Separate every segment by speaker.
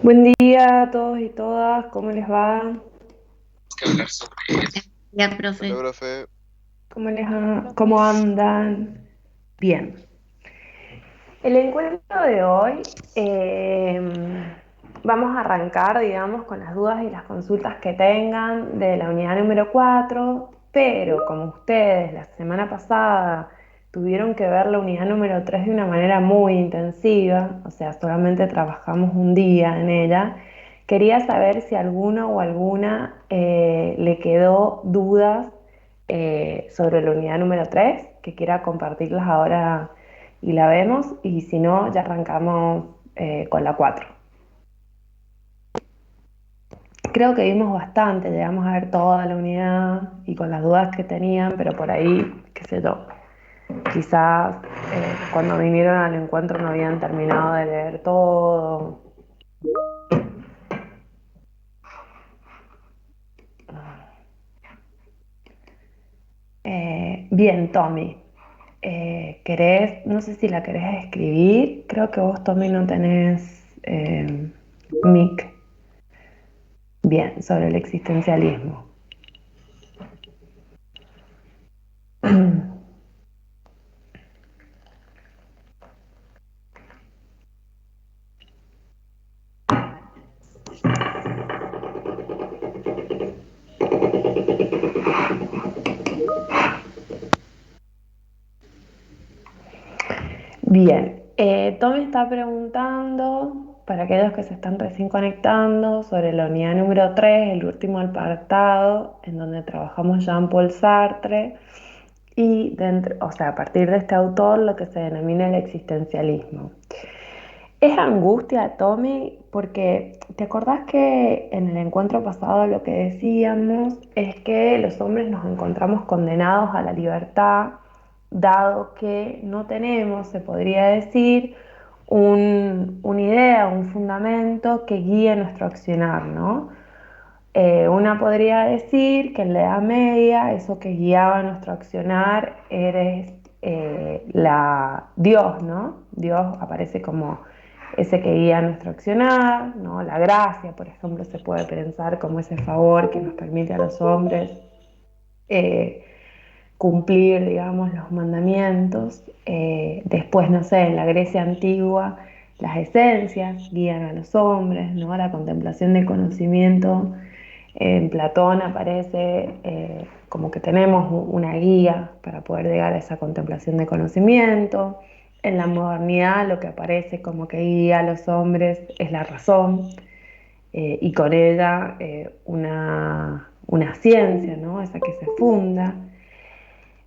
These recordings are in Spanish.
Speaker 1: Buen día a todos y todas, ¿cómo les va?
Speaker 2: Ya,
Speaker 3: Hola,
Speaker 2: profe.
Speaker 3: profe.
Speaker 1: ¿Cómo andan? Bien. El encuentro de hoy, vamos a arrancar, digamos, con las dudas y las consultas que tengan de la unidad número 4, pero como ustedes la semana pasada tuvieron que ver la unidad número 3 de una manera muy intensiva, o sea, solamente trabajamos un día en ella, quería saber si alguno o alguna le quedó dudas sobre la unidad número 3 que quiera compartirlas ahora y la vemos, y si no, ya arrancamos con la 4. Creo que vimos bastante, llegamos a ver toda la unidad y con las dudas que tenían, pero por ahí, qué sé yo, quizás cuando vinieron al encuentro no habían terminado de leer todo. Bien, Tommy, no sé si la querés escribir, creo que vos, Tommy, no tenés mic. Bien, sobre el existencialismo. Bien, Tommy está preguntando, para aquellos que se están recién conectando, sobre la unidad número 3, el último apartado, en donde trabajamos Jean-Paul Sartre, y dentro, o sea, a partir de este autor, lo que se denomina el existencialismo. Es angustia, Tommy, porque te acordás que en el encuentro pasado lo que decíamos es que los hombres nos encontramos condenados a la libertad, dado que no tenemos, se podría decir, una idea, un fundamento que guíe nuestro accionar, ¿no? Una podría decir que en la Edad Media eso que guiaba nuestro accionar era Dios, ¿no? Dios aparece como ese que guía nuestro accionar, ¿no? La gracia, por ejemplo, se puede pensar como ese favor que nos permite a los hombres eh, cumplir, digamos, los mandamientos. Después, no sé, en la Grecia antigua, las esencias guían a los hombres, ¿no? La contemplación del conocimiento. En Platón aparece como que tenemos una guía para poder llegar a esa contemplación de conocimiento. En la modernidad lo que aparece como que guía a los hombres es la razón, y con ella una ciencia, ¿no? Esa que se funda.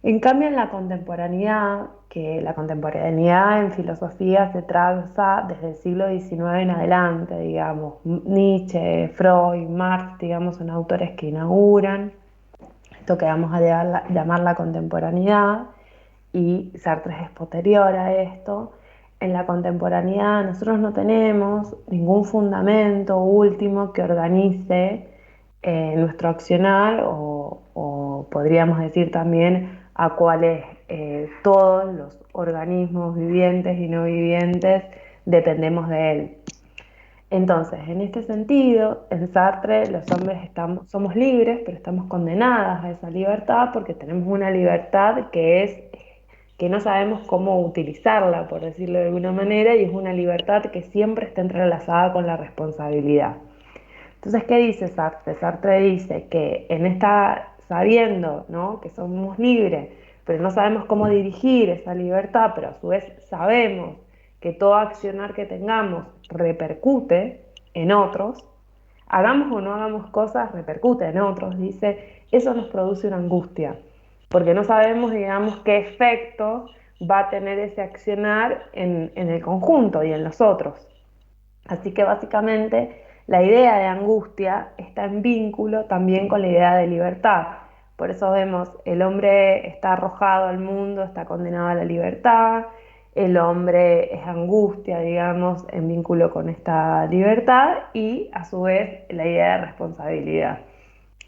Speaker 1: En cambio, en la contemporaneidad, que la contemporaneidad en filosofía se traza desde el siglo XIX en adelante, digamos, Nietzsche, Freud, Marx, digamos, son autores que inauguran esto que vamos a llamar la contemporaneidad, y Sartre es posterior a esto. En la contemporaneidad nosotros no tenemos ningún fundamento último que organice nuestro accionar, o podríamos decir también a cuáles todos los organismos vivientes y no vivientes dependemos de él. Entonces, en este sentido, en Sartre los hombres somos libres, pero estamos condenadas a esa libertad porque tenemos una libertad que no sabemos cómo utilizarla, por decirlo de alguna manera, y es una libertad que siempre está entrelazada con la responsabilidad. Entonces, ¿qué dice Sartre? Sartre dice que sabiendo, ¿no?, que somos libres, pero no sabemos cómo dirigir esa libertad, pero a su vez sabemos que todo accionar que tengamos repercute en otros, hagamos o no hagamos cosas, repercute en otros, dice, eso nos produce una angustia, porque no sabemos, digamos, qué efecto va a tener ese accionar en el conjunto y en los otros. Así que básicamente la idea de angustia está en vínculo también con la idea de libertad. Por eso vemos, el hombre está arrojado al mundo, está condenado a la libertad, el hombre es angustia, digamos, en vínculo con esta libertad, y a su vez la idea de responsabilidad.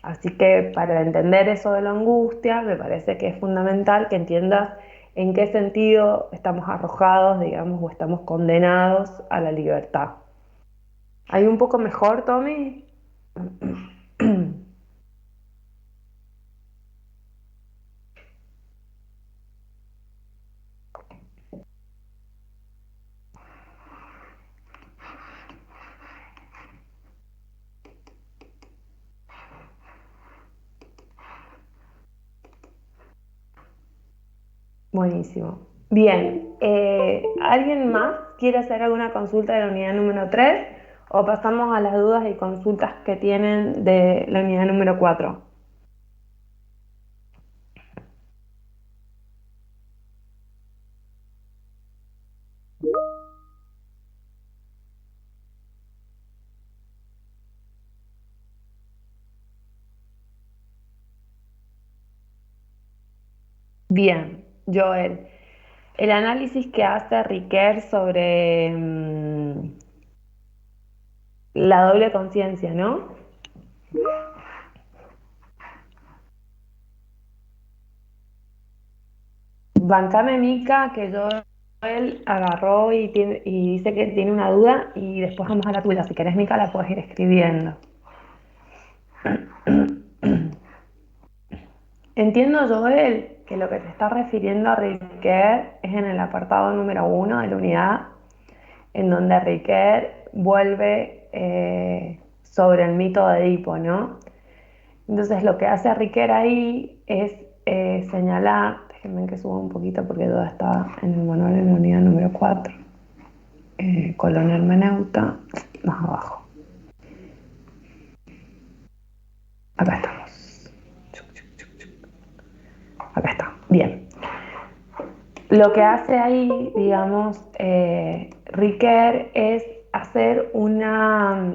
Speaker 1: Así que para entender eso de la angustia, me parece que es fundamental que entiendas en qué sentido estamos arrojados, digamos, o estamos condenados a la libertad. ¿Hay un poco mejor, Tommy? Buenísimo. Bien, ¿alguien más quiere hacer alguna consulta de la unidad número 3 o pasamos a las dudas y consultas que tienen de la unidad número 4? Bien, Joel, el análisis que hace Riquet sobre la doble conciencia, ¿no? Bancame Mica, que Joel agarró y dice que tiene una duda y después vamos a la tuya. Si querés, Mica, la puedes ir escribiendo. Entiendo, Joel, que lo que te está refiriendo a Riquet es en el apartado número 1 de la unidad, en donde Riquet vuelve sobre el mito de Edipo, ¿no? Entonces lo que hace Riquet ahí es señalar, déjenme que suba un poquito porque todo está en el manual en la unidad número 4, colon hermeneuta, más abajo. Acá estamos. Acá está. Bien. Lo que hace ahí, digamos, Riquet es hacer una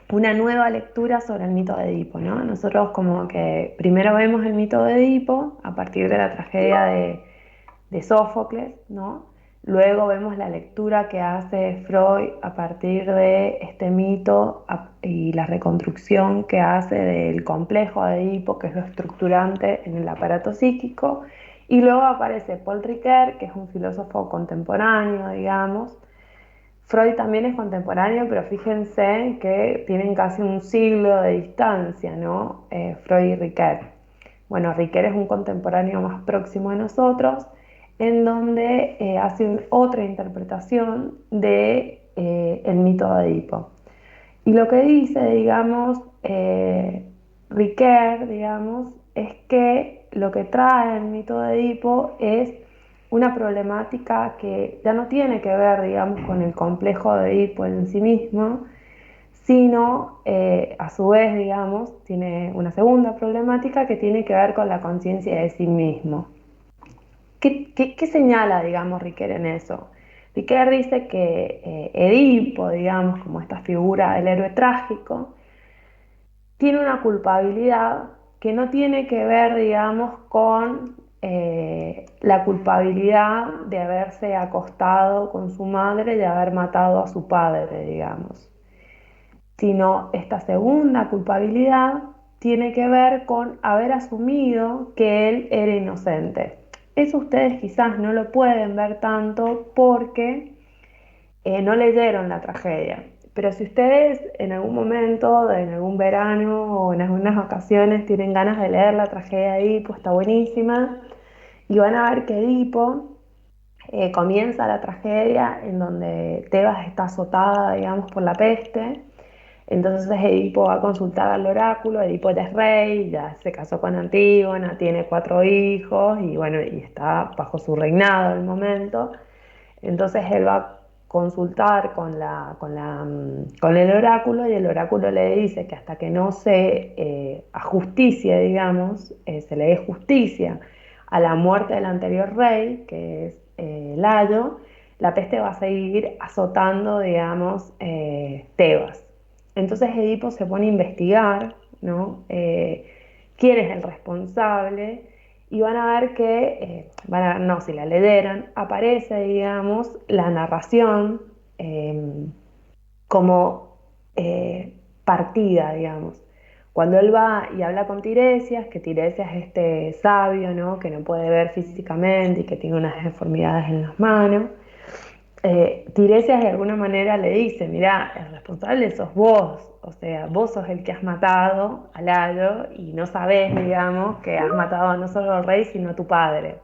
Speaker 1: nueva lectura sobre el mito de Edipo, ¿no? Nosotros como que primero vemos el mito de Edipo a partir de la tragedia de Sófocles, ¿no? Luego vemos la lectura que hace Freud a partir de este mito y la reconstrucción que hace del complejo de Edipo, que es lo estructurante en el aparato psíquico. Y luego aparece Paul Ricoeur, que es un filósofo contemporáneo, digamos. Freud también es contemporáneo, pero fíjense que tienen casi un siglo de distancia, ¿no? Freud y Ricoeur. Bueno, Ricoeur es un contemporáneo más próximo de nosotros, en donde hace otra interpretación de el mito de Edipo. Y lo que dice, digamos, Ricoeur, digamos, es que lo que trae el mito de Edipo es una problemática que ya no tiene que ver, digamos, con el complejo de Edipo en sí mismo, sino a su vez, digamos, tiene una segunda problemática que tiene que ver con la conciencia de sí mismo. ¿Qué señala, digamos, Riquet en eso? Riquet dice que Edipo, digamos, como esta figura del héroe trágico, tiene una culpabilidad que no tiene que ver, digamos, con la culpabilidad de haberse acostado con su madre y de haber matado a su padre, digamos, sino esta segunda culpabilidad tiene que ver con haber asumido que él era inocente. Eso ustedes quizás no lo pueden ver tanto porque no leyeron la tragedia. Pero si ustedes en algún momento, en algún verano o en algunas ocasiones tienen ganas de leer la tragedia de Edipo, está buenísima, y van a ver que Edipo comienza la tragedia en donde Tebas está azotada, digamos, por la peste. Entonces Edipo va a consultar al oráculo. Edipo ya es rey, ya se casó con Antígona, tiene 4 hijos y bueno, y está bajo su reinado el momento. Entonces él va a consultar con el oráculo y el oráculo le dice que hasta que no se ajusticie, digamos, se le dé justicia a la muerte del anterior rey, que es Layo, la peste va a seguir azotando, digamos, Tebas. Entonces Edipo se pone a investigar, ¿no? ¿Quién es el responsable? Y van a ver que, no, si la leyeran, aparece, digamos, la narración como partida, digamos. Cuando él va y habla con Tiresias, que Tiresias es este sabio, ¿no? Que no puede ver físicamente y que tiene unas deformidades en las manos, Tiresias de alguna manera le dice, mirá, el responsable sos vos, o sea, vos sos el que has matado a Lalo y no sabés, digamos, que has matado no solo al rey, sino a tu padre.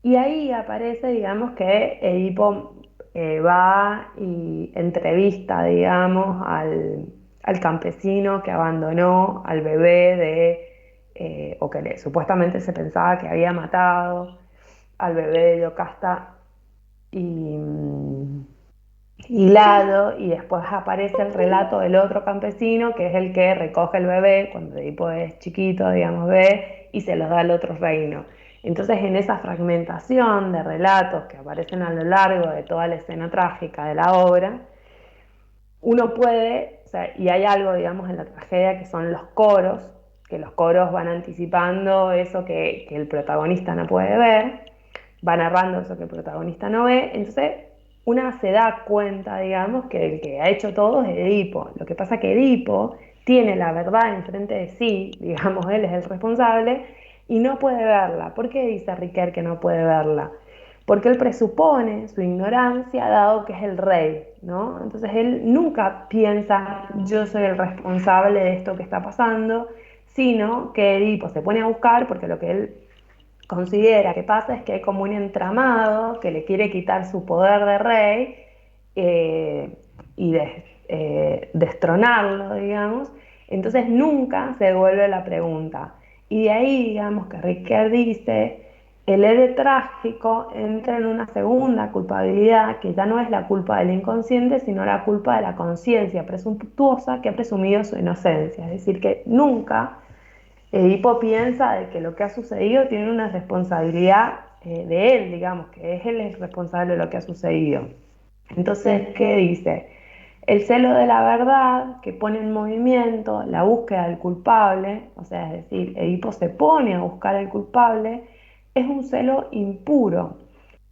Speaker 1: Y ahí aparece, digamos, que Edipo va y entrevista, digamos, al campesino que abandonó al bebé o que supuestamente se pensaba que había matado al bebé de Yocasta y, hilado, y después aparece el relato del otro campesino, que es el que recoge el bebé cuando Edipo es chiquito, digamos, bebé, y se los da al otro reino. Entonces, en esa fragmentación de relatos que aparecen a lo largo de toda la escena trágica de la obra, uno puede, o sea, y hay algo, digamos, en la tragedia que son los coros, que los coros van anticipando eso que el protagonista no puede ver, va narrando eso que el protagonista no ve, entonces una se da cuenta, digamos, que el que ha hecho todo es Edipo. Lo que pasa es que Edipo tiene la verdad enfrente de sí, digamos, él es el responsable, y no puede verla. ¿Por qué dice Riquet que no puede verla? Porque él presupone su ignorancia dado que es el rey, ¿no? Entonces él nunca piensa yo soy el responsable de esto que está pasando, sino que Edipo se pone a buscar porque lo que él considera que pasa es que hay como un entramado que le quiere quitar su poder de rey y destronarlo, digamos. Entonces nunca se devuelve la pregunta. Y de ahí, digamos, que Riquet dice, el héroe trágico entra en una segunda culpabilidad que ya no es la culpa del inconsciente, sino la culpa de la conciencia presuntuosa que ha presumido su inocencia. Es decir, que nunca Edipo piensa de que lo que ha sucedido tiene una responsabilidad de él, digamos, que es él el responsable de lo que ha sucedido. Entonces, ¿qué dice? El celo de la verdad que pone en movimiento la búsqueda del culpable, o sea, es decir, Edipo se pone a buscar al culpable, es un celo impuro,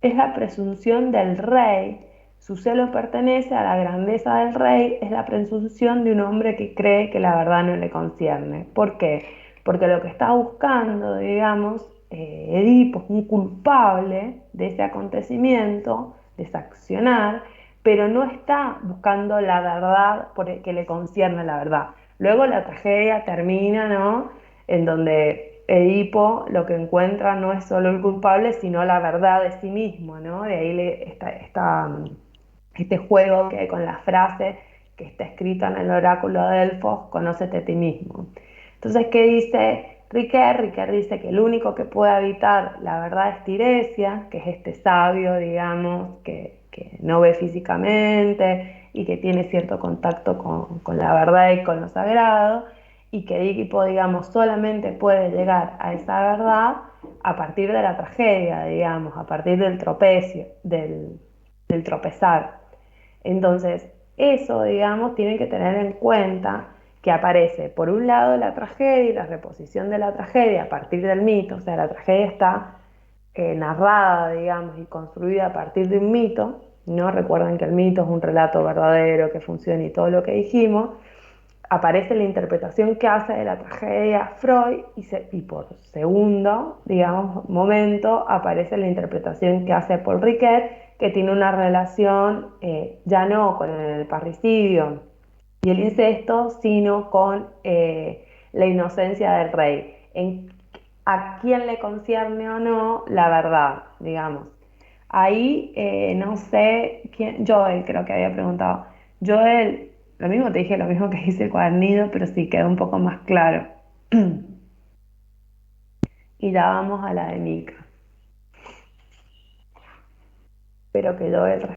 Speaker 1: es la presunción del rey, su celo pertenece a la grandeza del rey, es la presunción de un hombre que cree que la verdad no le concierne. ¿Por qué? Porque lo que está buscando, digamos, Edipo es un culpable de ese acontecimiento, de ese accionar, pero no está buscando la verdad que le concierne la verdad. Luego la tragedia termina, ¿no? En donde Edipo lo que encuentra no es solo el culpable, sino la verdad de sí mismo, ¿no? De ahí este juego que hay con la frase que está escrita en el oráculo de Delfos, conócete a ti mismo. Entonces, ¿qué dice Riquet? Riquet dice que el único que puede habitar la verdad es Tiresia, que es este sabio, digamos, que no ve físicamente y que tiene cierto contacto con la verdad y con lo sagrado, y que Edipo, digamos, solamente puede llegar a esa verdad a partir de la tragedia, digamos, a partir del tropecio, del tropezar. Entonces, eso, digamos, tienen que tener en cuenta que aparece, por un lado, la tragedia y la reposición de la tragedia a partir del mito, o sea, la tragedia está narrada, digamos, y construida a partir de un mito, ¿no? Recuerden que el mito es un relato verdadero que funciona y todo lo que dijimos, aparece la interpretación que hace de la tragedia Freud y por segundo, digamos, momento aparece la interpretación que hace Paul Riquet, que tiene una relación ya no con el parricidio y el incesto, sino con la inocencia del rey, en a quién le concierne o no la verdad, digamos. Ahí no sé quién, Joel creo que había preguntado. Joel, lo mismo te dije, lo mismo que dice el cuadernillo, pero sí quedó un poco más claro. Y ya vamos a la de Mika. Espero que Joel.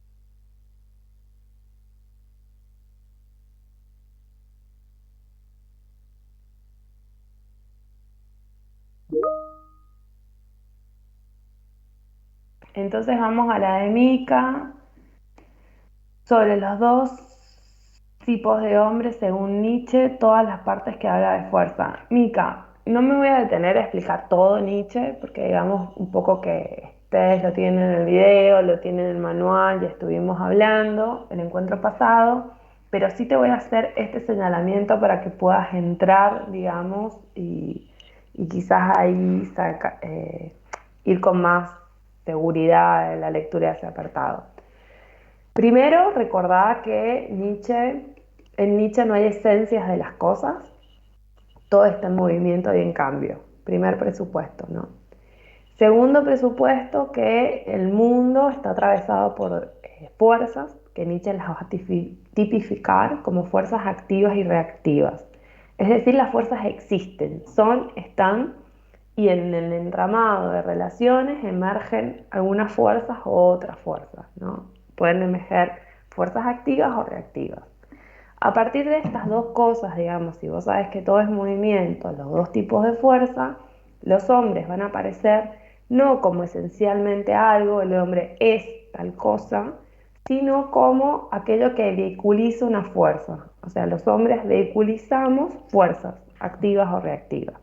Speaker 1: Entonces vamos a la de Mika sobre los dos tipos de hombres según Nietzsche, todas las partes que habla de fuerza. Mika, no me voy a detener a explicar todo Nietzsche, porque digamos un poco que ustedes lo tienen en el video, lo tienen en el manual, ya estuvimos hablando el encuentro pasado, pero sí te voy a hacer este señalamiento para que puedas entrar, digamos, y quizás ahí ir con más seguridad en la lectura de ese apartado. Primero, recordá que en Nietzsche no hay esencias de las cosas, todo está en movimiento y en cambio. Primer presupuesto, ¿no? Segundo presupuesto, que el mundo está atravesado por fuerzas que Nietzsche las va a tipificar como fuerzas activas y reactivas. Es decir, las fuerzas existen, son, están, y en el entramado de relaciones emergen algunas fuerzas o otras fuerzas, ¿no? Pueden emerger fuerzas activas o reactivas. A partir de estas dos cosas, digamos, si vos sabes que todo es movimiento, los dos tipos de fuerza, los hombres van a aparecer no como esencialmente algo, el hombre es tal cosa, sino como aquello que vehiculiza una fuerza. O sea, los hombres vehiculizamos fuerzas, activas o reactivas.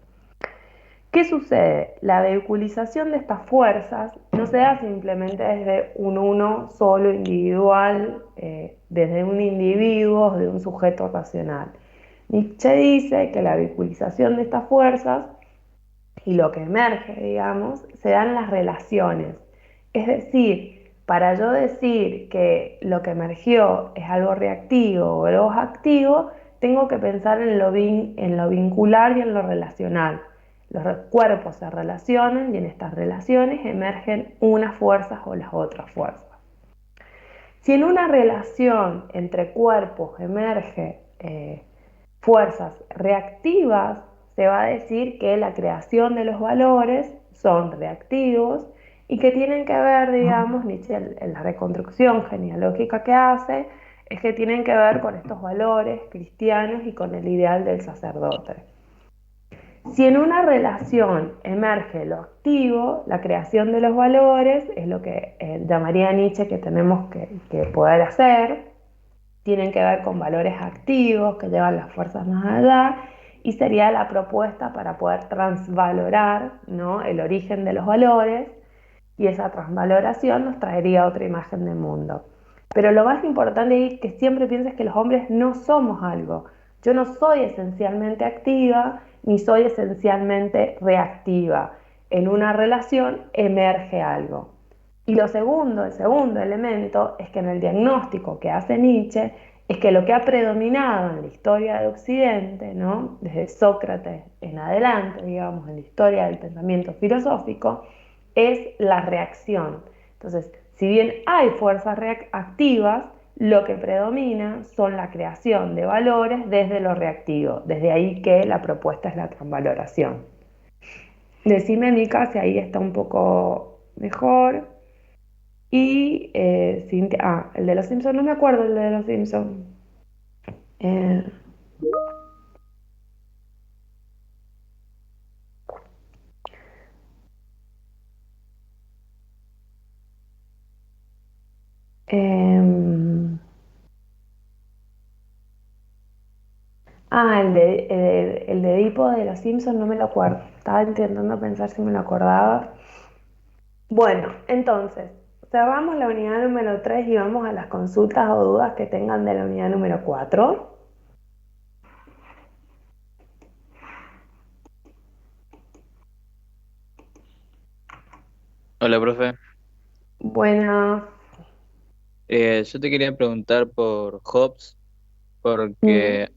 Speaker 1: ¿Qué sucede? La vehiculización de estas fuerzas no se da simplemente desde un uno solo individual, desde un individuo, de un sujeto racional. Nietzsche dice que la vehiculización de estas fuerzas y lo que emerge, digamos, se dan las relaciones. Es decir, para yo decir que lo que emergió es algo reactivo o algo activo, tengo que pensar en lo vincular y en lo relacional. Los cuerpos se relacionan y en estas relaciones emergen unas fuerzas o las otras fuerzas. Si en una relación entre cuerpos emerge fuerzas reactivas, se va a decir que la creación de los valores son reactivos y que tienen que ver, digamos, Nietzsche en la reconstrucción genealógica que hace, es que tienen que ver con estos valores cristianos y con el ideal del sacerdote. Si en una relación emerge lo activo, la creación de los valores es lo que llamaría Nietzsche que tenemos que poder hacer, tienen que ver con valores activos que llevan las fuerzas más allá y sería la propuesta para poder transvalorar, ¿no?, el origen de los valores, y esa transvaloración nos traería otra imagen del mundo. Pero lo más importante es que siempre pienses que los hombres no somos algo. Yo no soy esencialmente activa ni soy esencialmente reactiva. En una relación emerge algo. Y lo segundo, el segundo elemento, es que en el diagnóstico que hace Nietzsche, es que lo que ha predominado en la historia de Occidente, ¿no?, desde Sócrates en adelante, digamos, en la historia del pensamiento filosófico, es la reacción. Entonces, si bien hay fuerzas activas, lo que predomina son la creación de valores desde lo reactivo. Desde ahí que la propuesta es la transvaloración. Decime, Mica, si ahí está un poco mejor. Y el de los Simpsons, no me acuerdo el de los Simpsons. Eh, em, el de Edipo de los Simpsons no me lo acuerdo. Estaba intentando pensar si me lo acordaba. Bueno, entonces, cerramos la unidad número 3 y vamos a las consultas o dudas que tengan de la unidad número 4.
Speaker 2: Hola, profe.
Speaker 1: Buenas.
Speaker 2: Yo te quería preguntar por Hobbes,
Speaker 1: Mm,
Speaker 2: porque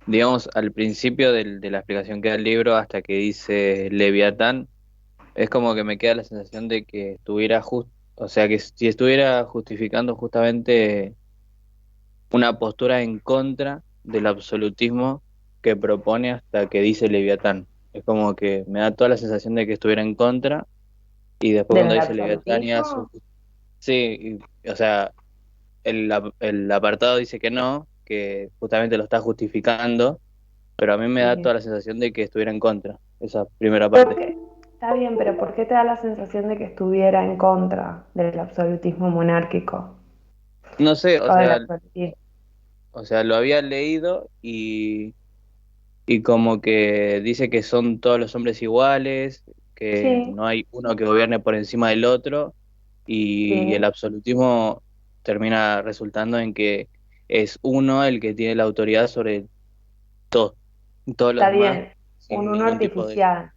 Speaker 2: digamos, al principio de la explicación que da el libro, hasta que dice Leviatán, es como que me queda la sensación de que estuviera o sea, que si estuviera justificando justamente una postura en contra del absolutismo que propone hasta que dice Leviatán. Es como que me da toda la sensación de que estuviera en contra, y después cuando
Speaker 1: ¿Del
Speaker 2: dice Leviatán y hace...
Speaker 1: absolutismo?
Speaker 2: Sí, o sea, el apartado dice que no, que justamente lo está justificando, pero a mí me da
Speaker 1: Sí.
Speaker 2: toda la sensación de que estuviera en contra, esa primera
Speaker 1: ¿Por
Speaker 2: parte.
Speaker 1: qué? Está bien, pero ¿por qué te da la sensación de que estuviera en contra del absolutismo monárquico
Speaker 2: No sé,
Speaker 1: o del absolutismo?
Speaker 2: o sea, lo había leído y como que dice que son todos los hombres iguales, que
Speaker 1: Sí,
Speaker 2: no hay uno que gobierne por encima del otro, y el
Speaker 1: sí,
Speaker 2: absolutismo termina resultando en que es uno el que tiene la autoridad sobre todo, todos los
Speaker 1: está
Speaker 2: demás
Speaker 1: bien. Un
Speaker 2: sin
Speaker 1: uno
Speaker 2: ningún tipo de...
Speaker 1: artificial.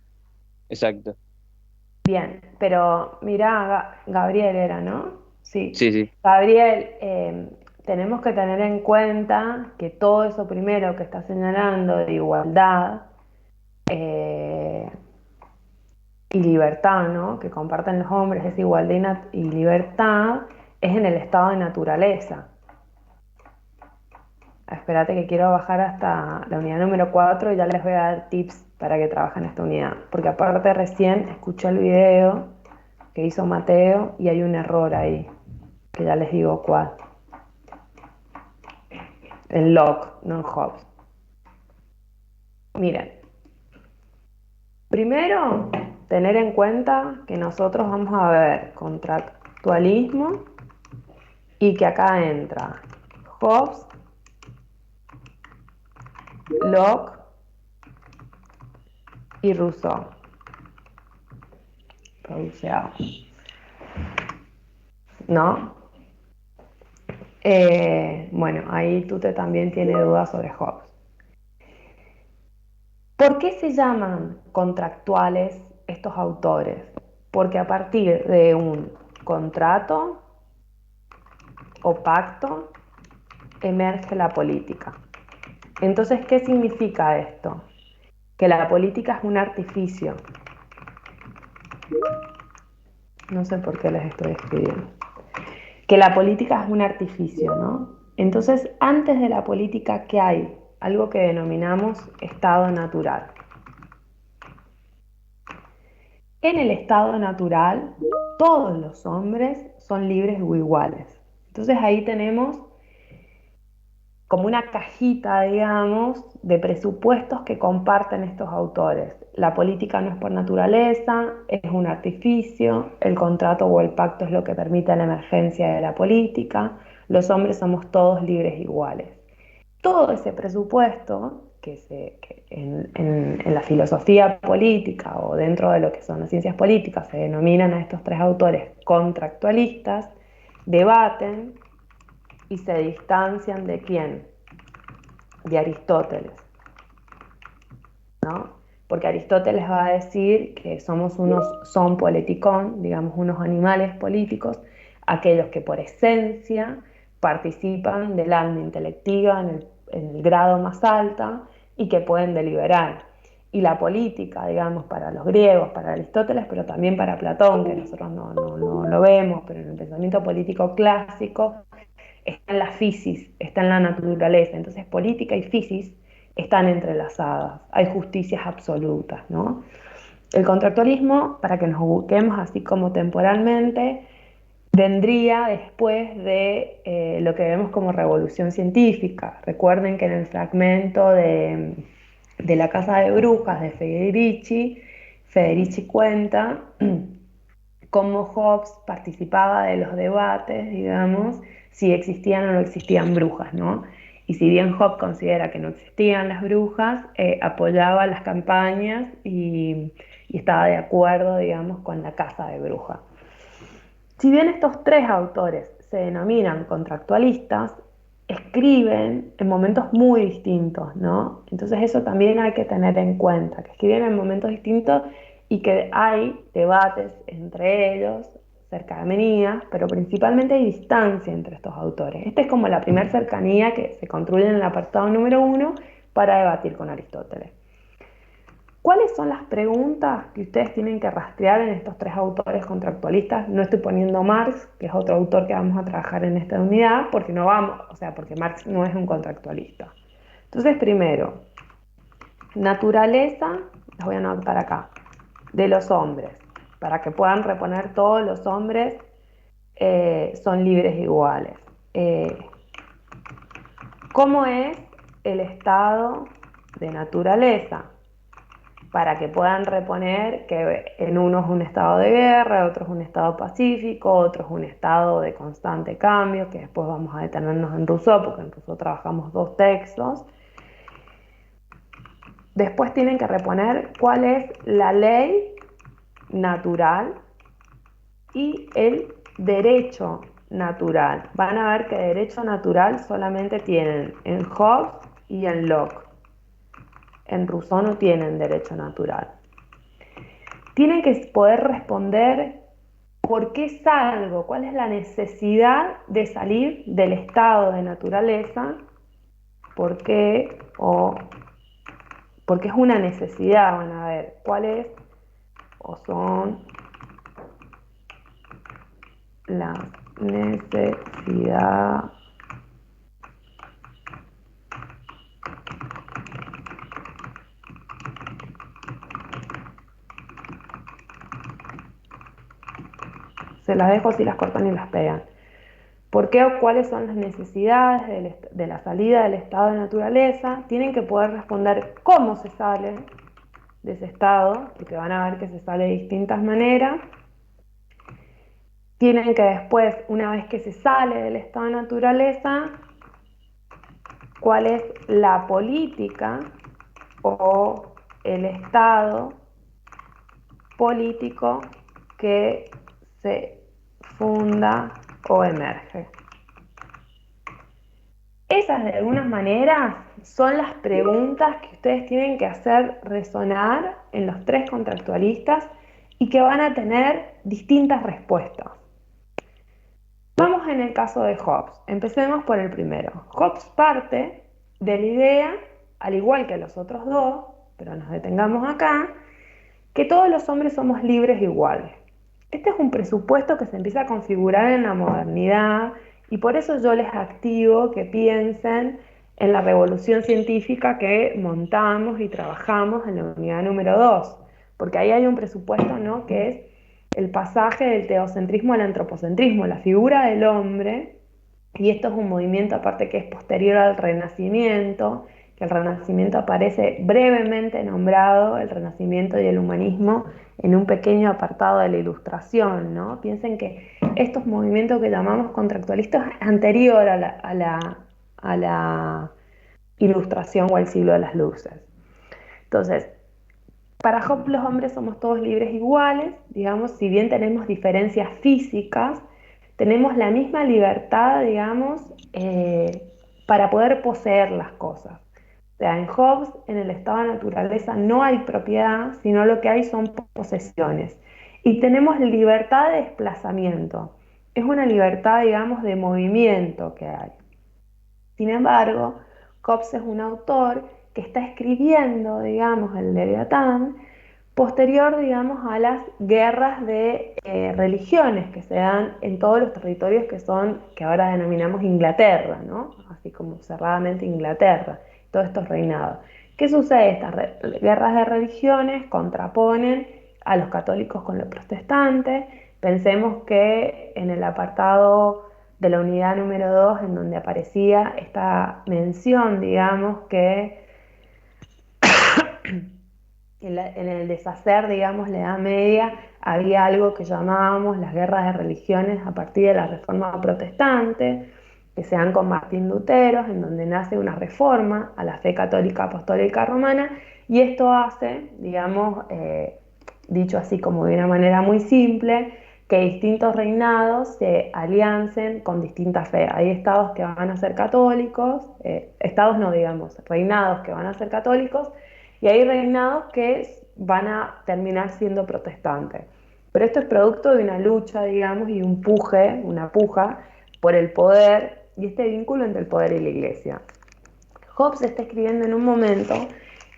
Speaker 2: Exacto.
Speaker 1: Bien, pero mira, Gabriel era, ¿no? Sí.
Speaker 2: Sí, sí.
Speaker 1: Gabriel, tenemos que tener en cuenta que todo eso primero que está señalando de igualdad eh, y libertad, ¿no? Que comparten los hombres, esa igualdad y libertad, es en el estado de naturaleza. Espérate que quiero bajar hasta la unidad número 4 y ya les voy a dar tips para que trabajen esta unidad. Porque aparte recién escuché el video que hizo Mateo y hay un error ahí, que ya les digo cuál. En Locke, no en Hobbes. Miren, primero tener en cuenta que nosotros vamos a ver contractualismo y que acá entra Hobbes, Locke y Rousseau. Pronunciado, ¿no? Bueno, ahí Tute también tiene dudas sobre Hobbes. ¿Por qué se llaman contractuales estos autores? Porque a partir de un contrato o pacto emerge la política. Entonces, ¿qué significa esto? Que la política es un artificio. No sé por qué les estoy escribiendo. Que la política es un artificio, ¿no? Entonces, antes de la política, ¿qué hay? Algo que denominamos estado natural. En el estado natural, todos los hombres son libres o iguales. Entonces ahí tenemos como una cajita, digamos, de presupuestos que comparten estos autores. La política no es por naturaleza, es un artificio, el contrato o el pacto es lo que permite la emergencia de la política, los hombres somos todos libres e iguales. Todo ese presupuesto que en la filosofía política o dentro de lo que son las ciencias políticas se denominan a estos tres autores contractualistas, debaten y se distancian de quién, de Aristóteles, ¿no? Porque Aristóteles va a decir que somos unos son politikon, digamos unos animales políticos, aquellos que por esencia participan del alma intelectiva en el grado más alta y que pueden deliberar. Y la política, digamos, para los griegos, para Aristóteles, pero también para Platón, que nosotros no lo vemos, pero en el pensamiento político clásico, está en la fisis, está en la naturaleza. Entonces política y fisis están entrelazadas, hay justicias absolutas, ¿no? El contractualismo, para que nos ubiquemos así como temporalmente, vendría después de lo que vemos como revolución científica. Recuerden que en el fragmento de La Casa de Brujas de Federici cuenta cómo Hobbes participaba de los debates, digamos, si existían o no existían brujas, ¿no? Y si bien Hobbes considera que no existían las brujas, apoyaba las campañas y estaba de acuerdo, digamos, con la caza de brujas. Si bien estos tres autores se denominan contractualistas, escriben en momentos muy distintos, ¿no? Entonces eso también hay que tener en cuenta, que escriben en momentos distintos y que hay debates entre ellos, cercanías, pero principalmente hay distancia entre estos autores. Esta es como la primera cercanía que se construye en el apartado número 1 para debatir con Aristóteles. ¿Cuáles son las preguntas que ustedes tienen que rastrear en estos tres autores contractualistas? No estoy poniendo Marx, que es otro autor que vamos a trabajar en esta unidad, porque no vamos, o sea, porque Marx no es un contractualista. Entonces, primero, naturaleza, las voy a anotar acá, de los hombres, para que puedan reponer todos los hombres son libres e iguales. ¿Cómo es el estado de naturaleza? Para que puedan reponer que en uno es un estado de guerra, otro es un estado pacífico, otro es un estado de constante cambio, que después vamos a detenernos en Rousseau, porque en Rousseau trabajamos dos textos. Después tienen que reponer cuál es la ley natural y el derecho natural. Van a ver que derecho natural solamente tienen en Hobbes y en Locke. En Rousseau no tienen derecho natural. Tienen que poder responder ¿por qué salgo? ¿Cuál es la necesidad de salir del estado de naturaleza? ¿Por qué? O porque es una necesidad, van a ver, ¿cuáles o son las necesidades? Se las dejo si las cortan y las pegan. ¿Por qué o cuáles son las necesidades de la salida del estado de naturaleza? Tienen que poder responder cómo se sale de ese estado, porque van a ver que se sale de distintas maneras. Tienen que después, una vez que se sale del estado de naturaleza, cuál es la política o el estado político que se funda o emerge. Esas de algunas maneras son las preguntas que ustedes tienen que hacer resonar en los tres contractualistas y que van a tener distintas respuestas. Vamos en el caso de Hobbes. Empecemos por el primero. Hobbes parte de la idea, al igual que los otros dos, pero nos detengamos acá, que todos los hombres somos libres e iguales. Este es un presupuesto que se empieza a configurar en la modernidad y por eso yo les activo que piensen en la revolución científica que montamos y trabajamos en la unidad número 2, porque ahí hay un presupuesto, ¿no?, que es el pasaje del teocentrismo al antropocentrismo, la figura del hombre, y esto es un movimiento aparte que es posterior al Renacimiento, que el Renacimiento aparece brevemente nombrado, el Renacimiento y el humanismo, en un pequeño apartado de la Ilustración, ¿no? Piensen que estos movimientos que llamamos contractualistas es anterior a la Ilustración o al siglo de las luces. Entonces, para Hobbes los hombres somos todos libres iguales, digamos, si bien tenemos diferencias físicas, tenemos la misma libertad, digamos, para poder poseer las cosas. O sea, en Hobbes, en el estado de naturaleza, no hay propiedad, sino lo que hay son posesiones. Y tenemos libertad de desplazamiento. Es una libertad, digamos, de movimiento que hay. Sin embargo, Hobbes es un autor que está escribiendo, digamos, el Leviatán, posterior, digamos, a las guerras de religiones que se dan en todos los territorios que ahora denominamos Inglaterra, ¿no? Así como cerradamente Inglaterra, todos estos reinados. ¿Qué sucede? Estas guerras de religiones contraponen a los católicos con los protestantes. Pensemos que en el apartado de la unidad número 2, en donde aparecía esta mención, digamos, que en el deshacer, digamos, la Edad Media, había algo que llamábamos las guerras de religiones a partir de la Reforma Protestante, que se dan con Martín Lutero, en donde nace una reforma a la fe católica apostólica romana, y esto hace, digamos, dicho así como de una manera muy simple, que distintos reinados se aliancen con distinta fe. Hay estados que van a ser católicos, estados no, digamos, reinados que van a ser católicos, y hay reinados que van a terminar siendo protestantes. Pero esto es producto de una lucha, digamos, y un puje, una puja por el poder y este vínculo entre el poder y la iglesia. Hobbes está escribiendo en un momento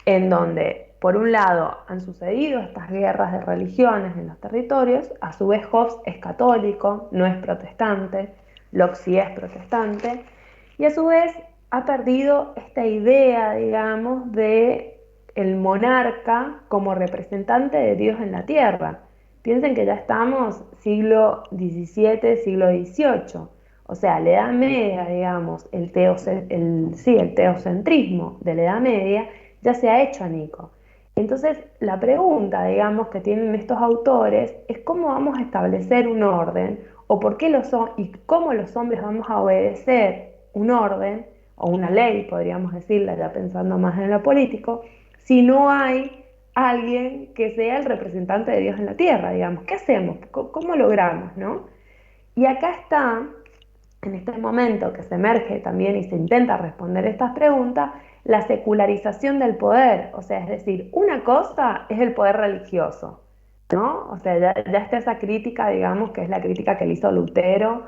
Speaker 1: en donde, por un lado, han sucedido estas guerras de religiones en los territorios, a su vez Hobbes es católico, no es protestante, Locke sí es protestante, y a su vez ha perdido esta idea, digamos, de el monarca como representante de Dios en la tierra. Piensen que ya estamos siglo XVII, siglo XVIII. O sea, la Edad Media, digamos, el teocentrismo de la Edad Media ya se ha hecho añico. Entonces, la pregunta, digamos, que tienen estos autores es cómo vamos a establecer un orden o por qué y cómo los hombres vamos a obedecer un orden o una ley, podríamos decirla ya pensando más en lo político, si no hay alguien que sea el representante de Dios en la tierra, digamos. ¿Qué hacemos? ¿Cómo logramos, no? Y acá está, en este momento que se emerge también y se intenta responder estas preguntas, la secularización del poder. O sea, es decir, una cosa es el poder religioso, ¿no? O sea, ya está esa crítica, digamos, que es la crítica que le hizo Lutero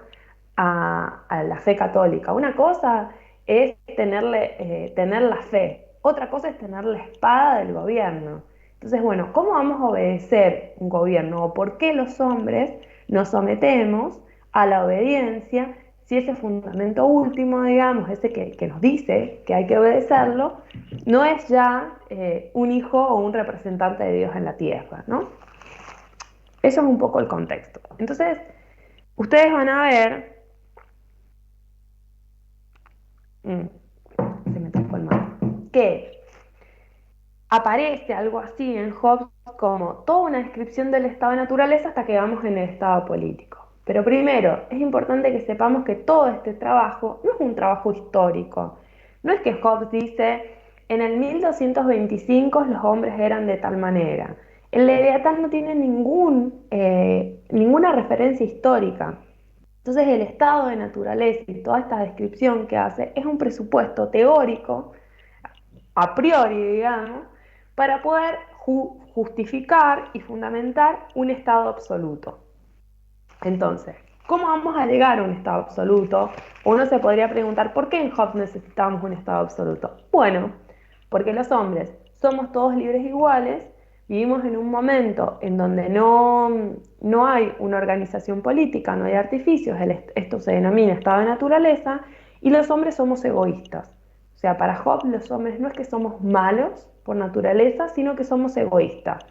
Speaker 1: a la fe católica. Una cosa es tener la fe, otra cosa es tener la espada del gobierno. Entonces, bueno, ¿cómo vamos a obedecer un gobierno? ¿O por qué los hombres nos sometemos a la obediencia si ese fundamento último, digamos, ese que nos dice que hay que obedecerlo, no es ya un hijo o un representante de Dios en la tierra, ¿no? Eso es un poco el contexto. Entonces, ustedes van a ver, se me tapó el mapa, que aparece algo así en Hobbes como toda una descripción del estado de naturaleza hasta que vamos en el estado político. Pero primero, es importante que sepamos que todo este trabajo no es un trabajo histórico. No es que Hobbes dice, en el 1225 los hombres eran de tal manera. El Leviatán no tiene ninguna referencia histórica. Entonces el estado de naturaleza y toda esta descripción que hace es un presupuesto teórico, a priori, digamos, para poder justificar y fundamentar un estado absoluto. Entonces, ¿cómo vamos a llegar a un estado absoluto? Uno se podría preguntar, ¿por qué en Hobbes necesitamos un estado absoluto? Bueno, porque los hombres somos todos libres e iguales, vivimos en un momento en donde no hay una organización política, no hay artificios, esto se denomina estado de naturaleza, y los hombres somos egoístas. O sea, para Hobbes los hombres no es que somos malos por naturaleza, sino que somos egoístas.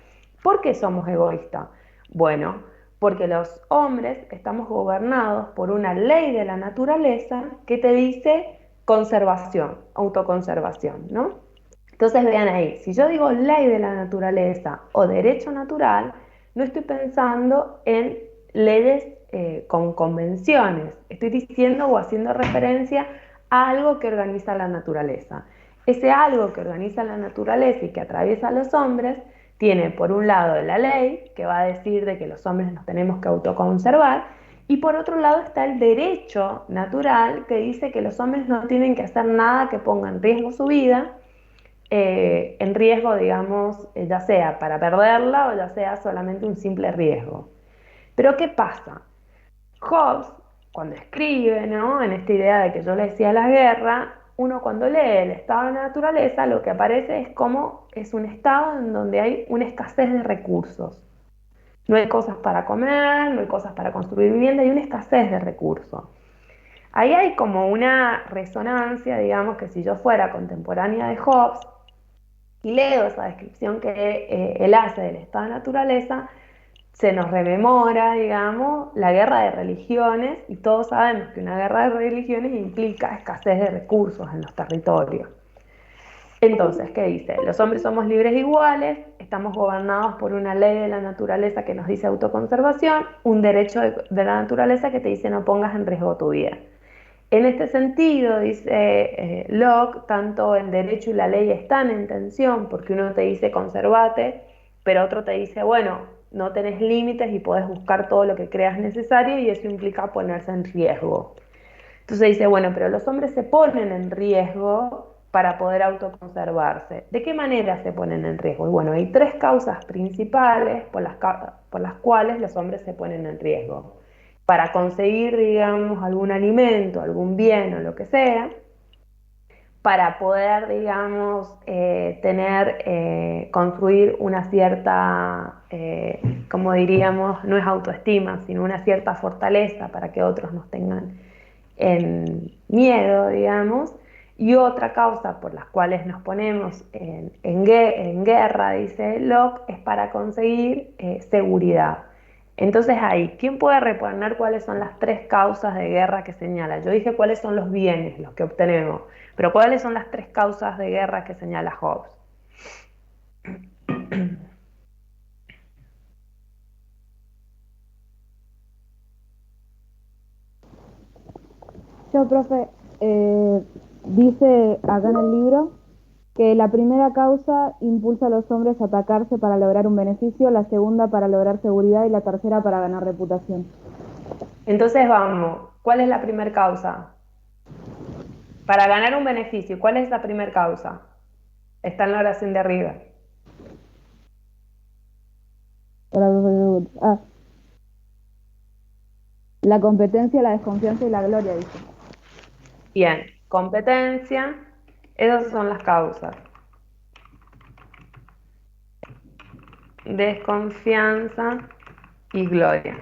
Speaker 1: ¿Por qué somos egoístas? Bueno, porque los hombres estamos gobernados por una ley de la naturaleza que te dice conservación, autoconservación, ¿no? Entonces vean ahí, si yo digo ley de la naturaleza o derecho natural, no estoy pensando en leyes con convenciones, estoy diciendo o haciendo referencia a algo que organiza la naturaleza. Ese algo que organiza la naturaleza y que atraviesa a los hombres tiene por un lado la ley, que va a decir de que los hombres nos tenemos que autoconservar, y por otro lado está el derecho natural, que dice que los hombres no tienen que hacer nada que ponga en riesgo su vida, en riesgo, digamos, ya sea para perderla o ya sea solamente un simple riesgo. Pero ¿qué pasa? Hobbes, cuando escribe, ¿no? En esta idea de que yo le decía la guerra, uno cuando lee el estado de la naturaleza, lo que aparece es como es un estado en donde hay una escasez de recursos. No hay cosas para comer, no hay cosas para construir vivienda, hay una escasez de recursos. Ahí hay como una resonancia, digamos, que si yo fuera contemporánea de Hobbes y leo esa descripción que él hace del estado de naturaleza, se nos rememora, digamos, la guerra de religiones, y todos sabemos que una guerra de religiones implica escasez de recursos en los territorios. Entonces, ¿qué dice? Los hombres somos libres e iguales, estamos gobernados por una ley de la naturaleza que nos dice autoconservación, un derecho de la naturaleza que te dice no pongas en riesgo tu vida. En este sentido, dice Locke, tanto el derecho y la ley están en tensión, porque uno te dice conservate, pero otro te dice, bueno, no tenés límites y podés buscar todo lo que creas necesario, y eso implica ponerse en riesgo. Entonces dice, bueno, pero los hombres se ponen en riesgo para poder autoconservarse. ¿De qué manera se ponen en riesgo? Y bueno, hay tres causas principales por las cuales los hombres se ponen en riesgo. Para conseguir, digamos, algún alimento, algún bien o lo que sea, para poder, digamos, construir una cierta, como diríamos, no es autoestima, sino una cierta fortaleza para que otros nos tengan en miedo, digamos. Y otra causa por las cuales nos ponemos en guerra, dice Locke, es para conseguir seguridad. Entonces ahí, ¿quién puede reponer cuáles son las tres causas de guerra que señala? Yo dije cuáles son los bienes, los que obtenemos, pero ¿cuáles son las tres causas de guerra que señala Hobbes?
Speaker 3: Yo, profe, dice acá en el libro que la primera causa impulsa a los hombres a atacarse para lograr un beneficio, la segunda para lograr seguridad y la tercera para ganar reputación.
Speaker 1: Entonces vamos, ¿cuál es la primera causa? Para ganar un beneficio, ¿cuál es la primera causa? Está en la oración de arriba.
Speaker 3: Ah, la competencia, la desconfianza y la gloria, dice.
Speaker 1: Bien, competencia, esas son las causas. Desconfianza y gloria.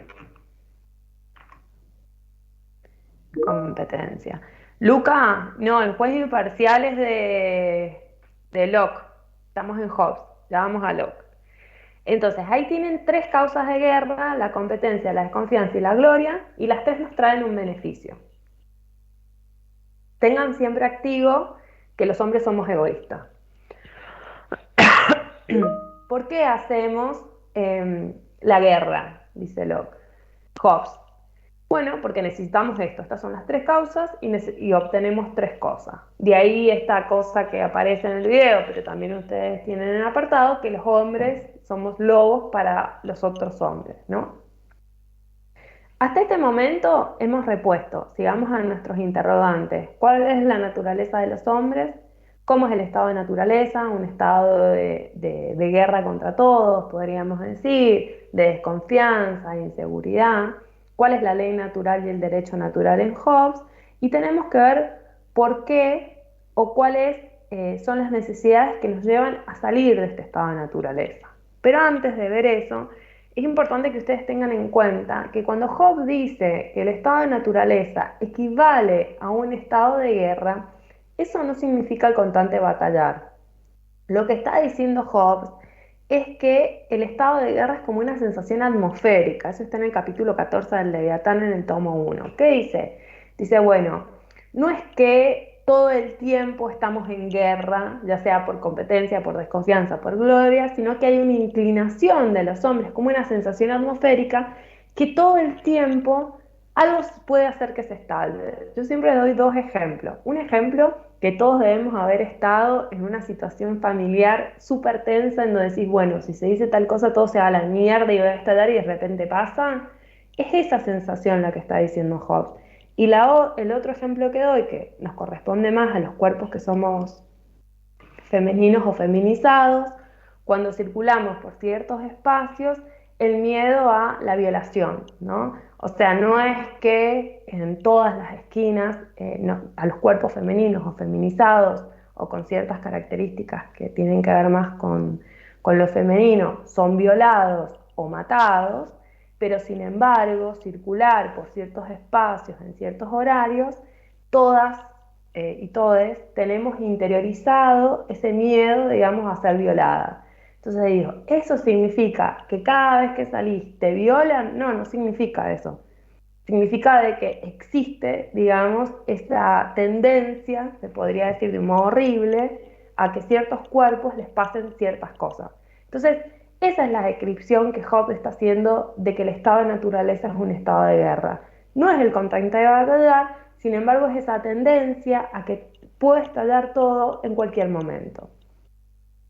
Speaker 1: Competencia. Luca, no, el juez imparcial es de Locke. Estamos en Hobbes, ya vamos a Locke. Entonces, ahí tienen tres causas de guerra: la competencia, la desconfianza y la gloria, y las tres nos traen un beneficio. Tengan siempre activo que los hombres somos egoístas. ¿Por qué hacemos la guerra? Dice Locke. Hobbes. Bueno, porque necesitamos esto. Estas son las tres causas y obtenemos tres cosas. De ahí esta cosa que aparece en el video, pero también ustedes tienen en el apartado, que los hombres somos lobos para los otros hombres, ¿no? Hasta este momento hemos repuesto, sigamos a nuestros interrogantes: ¿cuál es la naturaleza de los hombres? ¿Cómo es el estado de naturaleza? Un estado de guerra contra todos, podríamos decir, de desconfianza, de inseguridad. ¿Cuál es la ley natural y el derecho natural en Hobbes? Y tenemos que ver por qué o cuáles son las necesidades que nos llevan a salir de este estado de naturaleza. Pero antes de ver eso, es importante que ustedes tengan en cuenta que cuando Hobbes dice que el estado de naturaleza equivale a un estado de guerra, eso no significa el constante batallar. Lo que está diciendo Hobbes es que el estado de guerra es como una sensación atmosférica. Eso está en el capítulo 14 del Leviatán, en el tomo 1. ¿Qué dice? Dice, bueno, no es que todo el tiempo estamos en guerra, ya sea por competencia, por desconfianza, por gloria, sino que hay una inclinación de los hombres, como una sensación atmosférica, que todo el tiempo algo puede hacer que se estalle. Yo siempre doy dos ejemplos. Un ejemplo, que todos debemos haber estado en una situación familiar súper tensa, en donde decís, bueno, si se dice tal cosa, todo se va a la mierda y va a estallar, y de repente pasa. Es esa sensación la que está diciendo Hobbes. Y el otro ejemplo que doy, que nos corresponde más a los cuerpos que somos femeninos o feminizados, cuando circulamos por ciertos espacios, el miedo a la violación, ¿no? O sea, no es que en todas las esquinas a los cuerpos femeninos o feminizados o con ciertas características que tienen que ver más con lo femenino son violados o matados, pero sin embargo, circular por ciertos espacios en ciertos horarios, todas y todes tenemos interiorizado ese miedo, digamos, a ser violada. Entonces digo, ¿eso significa que cada vez que salís te violan? No, no significa eso. Significa de que existe, digamos, esa tendencia, se podría decir de un modo horrible, a que ciertos cuerpos les pasen ciertas cosas. Entonces, esa es la descripción que Hobbes está haciendo de que el estado de naturaleza es un estado de guerra. No es el constante de batallar, sin embargo es esa tendencia a que puede estallar todo en cualquier momento.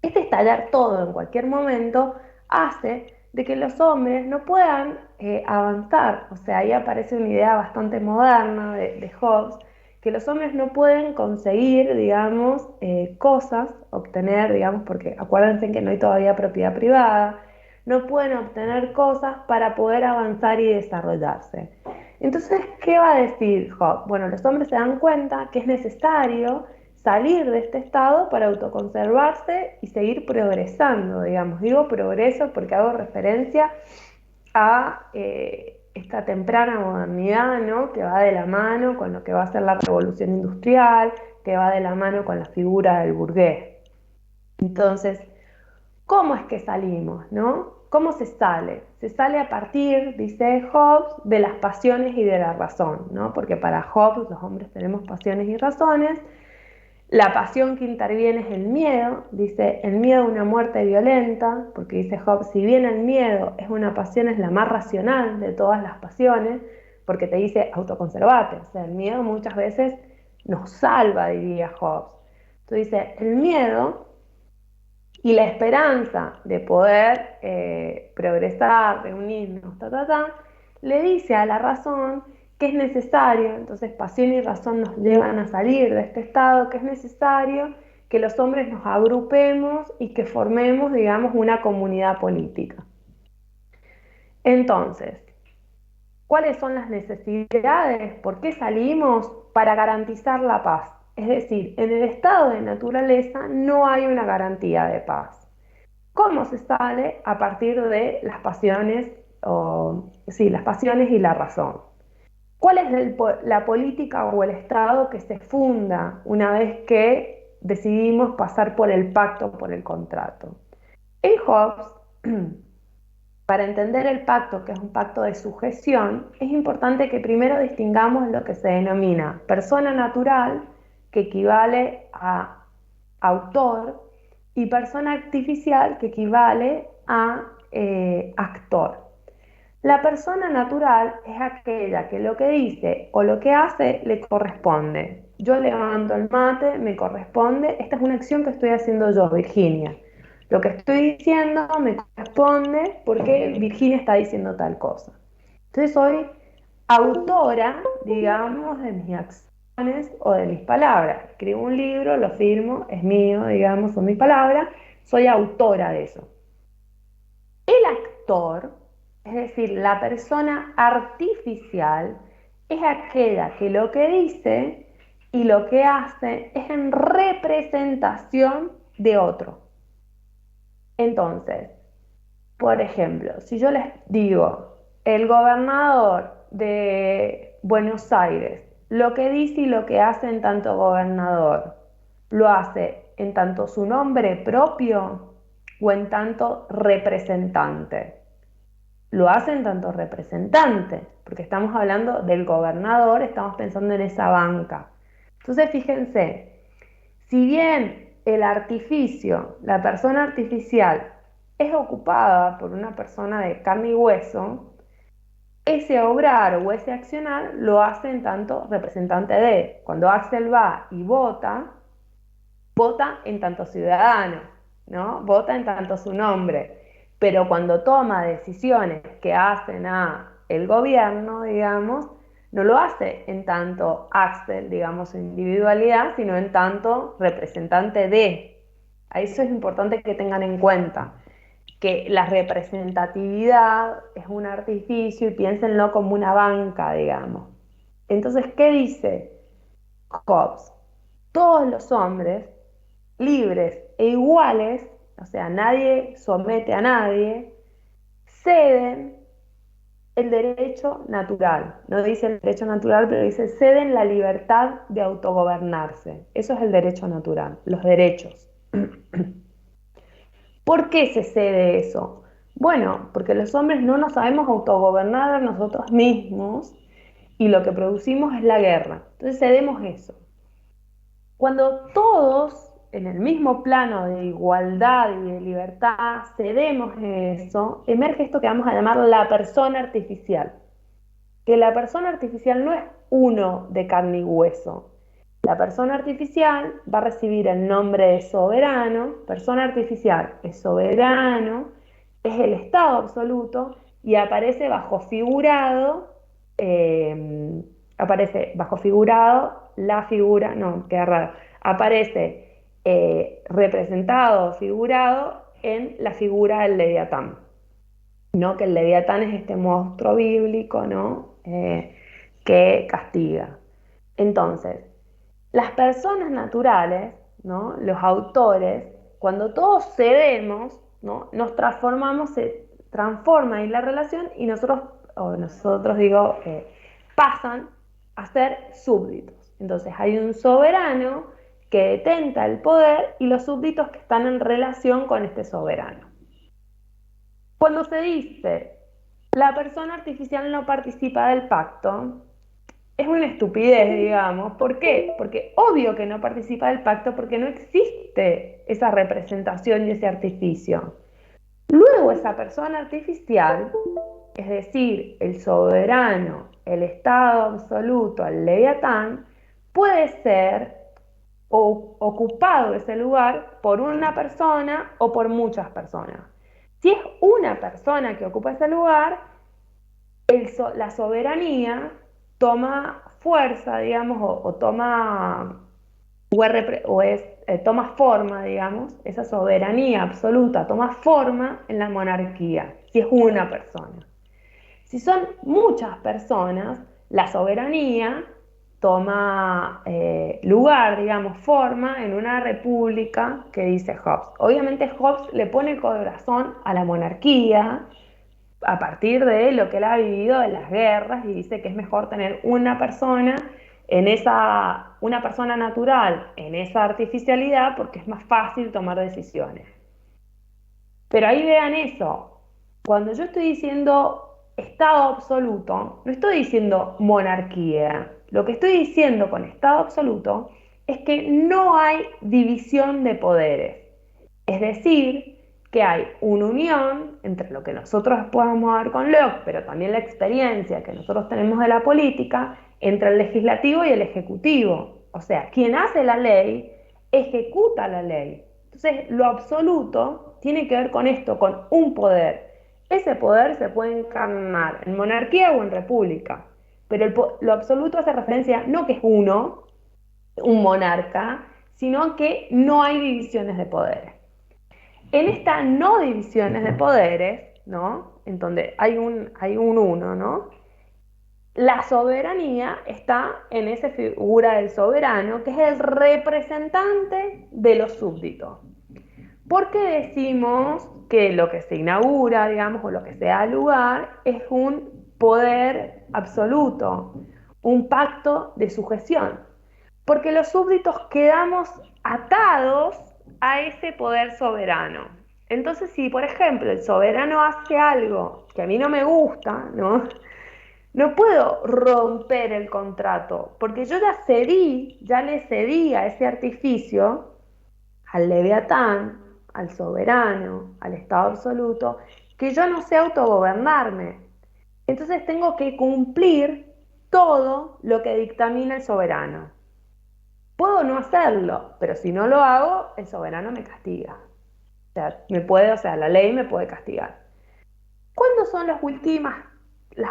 Speaker 1: Este estallar todo en cualquier momento hace de que los hombres no puedan avanzar. O sea, ahí aparece una idea bastante moderna de Hobbes, que los hombres no pueden conseguir, digamos, cosas, obtener, digamos, porque acuérdense que no hay todavía propiedad privada, no pueden obtener cosas para poder avanzar y desarrollarse. Entonces, ¿qué va a decir Hobbes? Bueno, los hombres se dan cuenta que es necesario salir de este estado para autoconservarse y seguir progresando, digamos. Digo progreso porque hago referencia a esta temprana modernidad, ¿no? Que va de la mano con lo que va a ser la revolución industrial, que va de la mano con la figura del burgués. Entonces, ¿cómo es que salimos, no? ¿Cómo se sale? Se sale a partir, dice Hobbes, de las pasiones y de la razón, ¿no? Porque para Hobbes los hombres tenemos pasiones y razones. La pasión que interviene es el miedo, dice el miedo a una muerte violenta, porque dice Hobbes, si bien el miedo es una pasión, es la más racional de todas las pasiones, porque te dice autoconservate, o sea, el miedo muchas veces nos salva, diría Hobbes. Entonces dice, el miedo y la esperanza de poder progresar, reunirnos, le dice a la razón que es necesario, entonces pasión y razón nos llevan a salir de este estado, que es necesario que los hombres nos agrupemos y que formemos, digamos, una comunidad política. Entonces, ¿cuáles son las necesidades? ¿Por qué salimos? Para garantizar la paz. Es decir, en el estado de naturaleza no hay una garantía de paz. ¿Cómo se sale? A partir de las pasiones, las pasiones y la razón. ¿Cuál es la política o el estado que se funda una vez que decidimos pasar por el pacto, por el contrato? En Hobbes, para entender el pacto, que es un pacto de sujeción, es importante que primero distingamos lo que se denomina persona natural, que equivale a autor, y persona artificial, que equivale a actor. La persona natural es aquella que lo que dice o lo que hace le corresponde. Yo levanto el mate, me corresponde. Esta es una acción que estoy haciendo yo, Virginia. Lo que estoy diciendo me corresponde porque Virginia está diciendo tal cosa. Entonces soy autora, digamos, de mis acciones o de mis palabras. Escribo un libro, lo firmo, es mío, digamos, son mis palabras. Soy autora de eso. El actor, es decir, la persona artificial, es aquella que lo que dice y lo que hace es en representación de otro. Entonces, por ejemplo, si yo les digo, el gobernador de Buenos Aires, lo que dice y lo que hace en tanto gobernador, lo hace en tanto su nombre propio o en tanto representante. Lo hace en tanto representante, porque estamos hablando del gobernador, estamos pensando en esa banca. Entonces, fíjense, si bien el artificio, la persona artificial, es ocupada por una persona de carne y hueso, ese obrar o ese accionar lo hace en tanto representante de. Cuando Axel va y vota, vota en tanto ciudadano, ¿no? Vota en tanto su nombre. Pero cuando toma decisiones que hacen a el gobierno, digamos, no lo hace en tanto Axel, digamos, su individualidad, sino en tanto representante de. A eso es importante que tengan en cuenta, que la representatividad es un artificio y piénsenlo como una banca, digamos. Entonces, ¿qué dice Hobbes? Todos los hombres, libres e iguales, o sea, nadie somete a nadie, ceden el derecho natural. No dice el derecho natural, pero dice ceden la libertad de autogobernarse. Eso es el derecho natural, los derechos. ¿Por qué se cede eso? Bueno, porque los hombres no nos sabemos autogobernar a nosotros mismos y lo que producimos es la guerra. Entonces cedemos eso. Cuando todos en el mismo plano de igualdad y de libertad cedemos eso, emerge esto que vamos a llamar la persona artificial. Que la persona artificial no es uno de carne y hueso. La persona artificial va a recibir el nombre de soberano. Persona artificial es soberano, es el estado absoluto y aparece bajo figurado, la figura, no, queda raro, aparece representado, figurado en la figura del Leviatán, ¿no? Que el Leviatán es este monstruo bíblico, ¿no? Que castiga. Entonces, las personas naturales, ¿no? Los autores, cuando todos cedemos, ¿no? Nos transformamos, se transforma ahí la relación y nosotros digo, pasan a ser súbditos. Entonces hay un soberano que detenta el poder y los súbditos que están en relación con este soberano. Cuando se dice la persona artificial no participa del pacto, es una estupidez, digamos. ¿Por qué? Porque obvio que no participa del pacto porque no existe esa representación y ese artificio. Luego esa persona artificial, es decir, el soberano, el estado absoluto, el Leviatán, puede ser ocupado ese lugar por una persona o por muchas personas. Si es una persona que ocupa ese lugar, la soberanía toma fuerza, digamos, toma forma, digamos, esa soberanía absoluta toma forma en la monarquía, si es una persona. Si son muchas personas, la soberanía toma lugar, digamos, forma en una república que dice Hobbes. Obviamente Hobbes le pone corazón a la monarquía a partir de lo que él ha vivido de las guerras y dice que es mejor tener una persona una persona natural en esa artificialidad porque es más fácil tomar decisiones. Pero ahí vean eso, cuando yo estoy diciendo Estado absoluto, no estoy diciendo monarquía. Lo que estoy diciendo con Estado absoluto es que no hay división de poderes. Es decir, que hay una unión entre lo que nosotros podemos ver con Locke, pero también la experiencia que nosotros tenemos de la política, entre el legislativo y el ejecutivo. O sea, quien hace la ley, ejecuta la ley. Entonces, lo absoluto tiene que ver con esto, con un poder. Ese poder se puede encarnar en monarquía o en república, pero lo absoluto hace referencia no que es uno, un monarca, sino que no hay divisiones de poderes. En estas no divisiones de poderes, ¿no? En donde hay un uno, ¿no? La soberanía está en esa figura del soberano, que es el representante de los súbditos. ¿Por qué decimos que lo que se inaugura, digamos, o lo que se da lugar es un poder absoluto, un pacto de sujeción? Porque los súbditos quedamos atados a ese poder soberano. Entonces, si por ejemplo el soberano hace algo que a mí no me gusta, ¿no? No puedo romper el contrato, porque yo ya le cedí a ese artificio, al leviatán, al soberano, al Estado absoluto, que yo no sé autogobernarme. Entonces tengo que cumplir todo lo que dictamina el soberano. Puedo no hacerlo, pero si no lo hago, el soberano me castiga. O sea, la ley me puede castigar. ¿Cuándo son las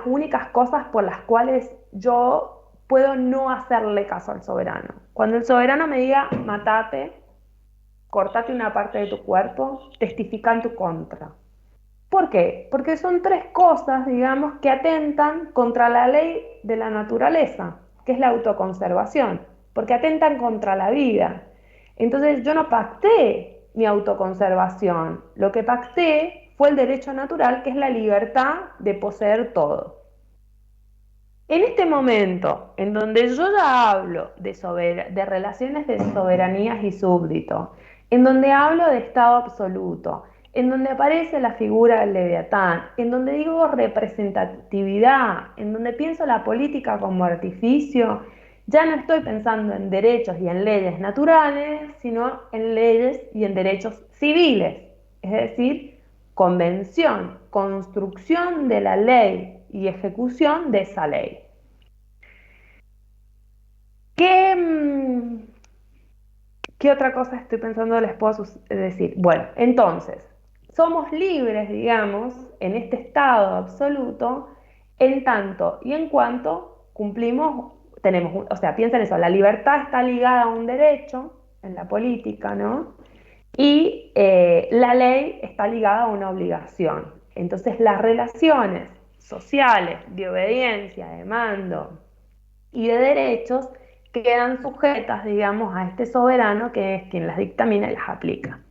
Speaker 1: únicas cosas por las cuales yo puedo no hacerle caso al soberano? Cuando el soberano me diga, matate, cortate una parte de tu cuerpo, testifica en tu contra. ¿Por qué? Porque son tres cosas, digamos, que atentan contra la ley de la naturaleza, que es la autoconservación, porque atentan contra la vida. Entonces yo no pacté mi autoconservación, lo que pacté fue el derecho natural, que es la libertad de poseer todo. En este momento, en donde yo ya hablo de relaciones de soberanías y súbdito, en donde hablo de Estado absoluto, en donde aparece la figura del leviatán, en donde digo representatividad, en donde pienso la política como artificio, ya no estoy pensando en derechos y en leyes naturales, sino en leyes y en derechos civiles, es decir, convención, construcción de la ley y ejecución de esa ley. ¿Qué otra cosa estoy pensando les puedo decir? Bueno, entonces, somos libres, digamos, en este estado absoluto, en tanto y en cuanto o sea, piensen eso, la libertad está ligada a un derecho en la política, ¿no? Y la ley está ligada a una obligación. Entonces, las relaciones sociales de obediencia, de mando y de derechos quedan sujetas, digamos, a este soberano que es quien las dictamina y las aplica.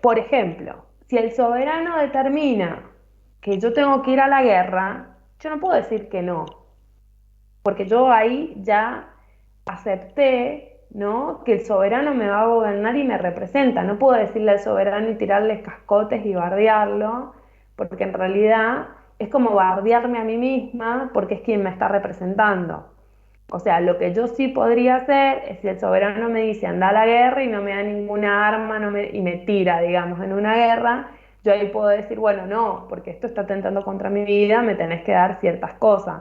Speaker 1: Por ejemplo, si el soberano determina que yo tengo que ir a la guerra, yo no puedo decir que no, porque yo ahí ya acepté, ¿no?, que el soberano me va a gobernar y me representa. No puedo decirle al soberano y tirarle cascotes y bardearlo, porque en realidad es como bardearme a mí misma porque es quien me está representando. O sea, lo que yo sí podría hacer es si el soberano me dice anda a la guerra y no me da ninguna arma y me tira, digamos, en una guerra, yo ahí puedo decir, bueno, no, porque esto está atentando contra mi vida, me tenés que dar ciertas cosas.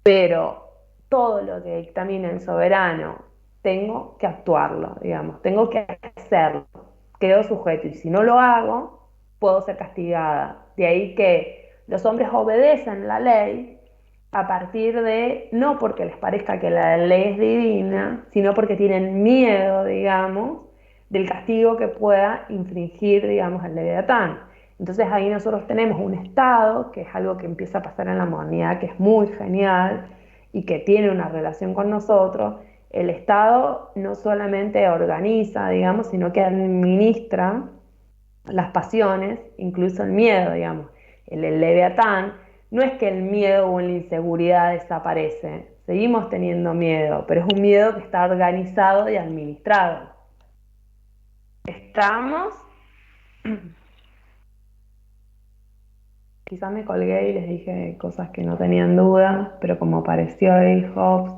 Speaker 1: Pero todo lo que dictamina el soberano, tengo que actuarlo, digamos, tengo que hacerlo, quedo sujeto, y si no lo hago, puedo ser castigada. De ahí que los hombres obedecen la ley a partir de, no porque les parezca que la ley es divina, sino porque tienen miedo, digamos, del castigo que pueda infringir, digamos, el leviatán. Entonces ahí nosotros tenemos un Estado, que es algo que empieza a pasar en la modernidad, que es muy genial y que tiene una relación con nosotros. El Estado no solamente organiza, digamos, sino que administra las pasiones, incluso el miedo, digamos. El Leviatán, no es que el miedo o la inseguridad desaparece, seguimos teniendo miedo, pero es un miedo que está organizado y administrado. Estamos, quizás me colgué y les dije cosas que no tenían duda, pero como apareció ahí Hobbes.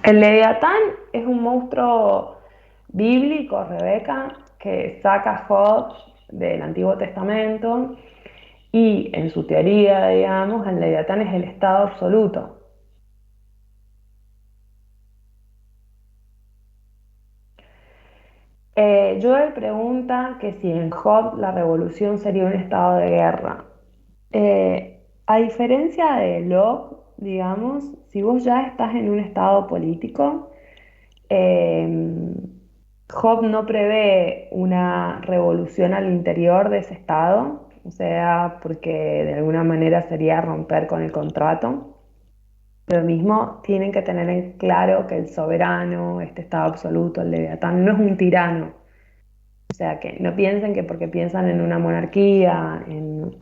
Speaker 1: El Leviatán es un monstruo bíblico, Rebeca, que saca Hobbes del Antiguo Testamento y en su teoría, digamos, el Leviatán es el estado absoluto. Joel pregunta que si en Hobbes la revolución sería un estado de guerra. A diferencia de Locke, digamos, si vos ya estás en un estado político, Hobbes no prevé una revolución al interior de ese estado, o sea, porque de alguna manera sería romper con el contrato. Lo mismo tienen que tener en claro que el soberano, este estado absoluto, el Leviatán, no es un tirano. O sea, que no piensen que porque piensan en una monarquía, en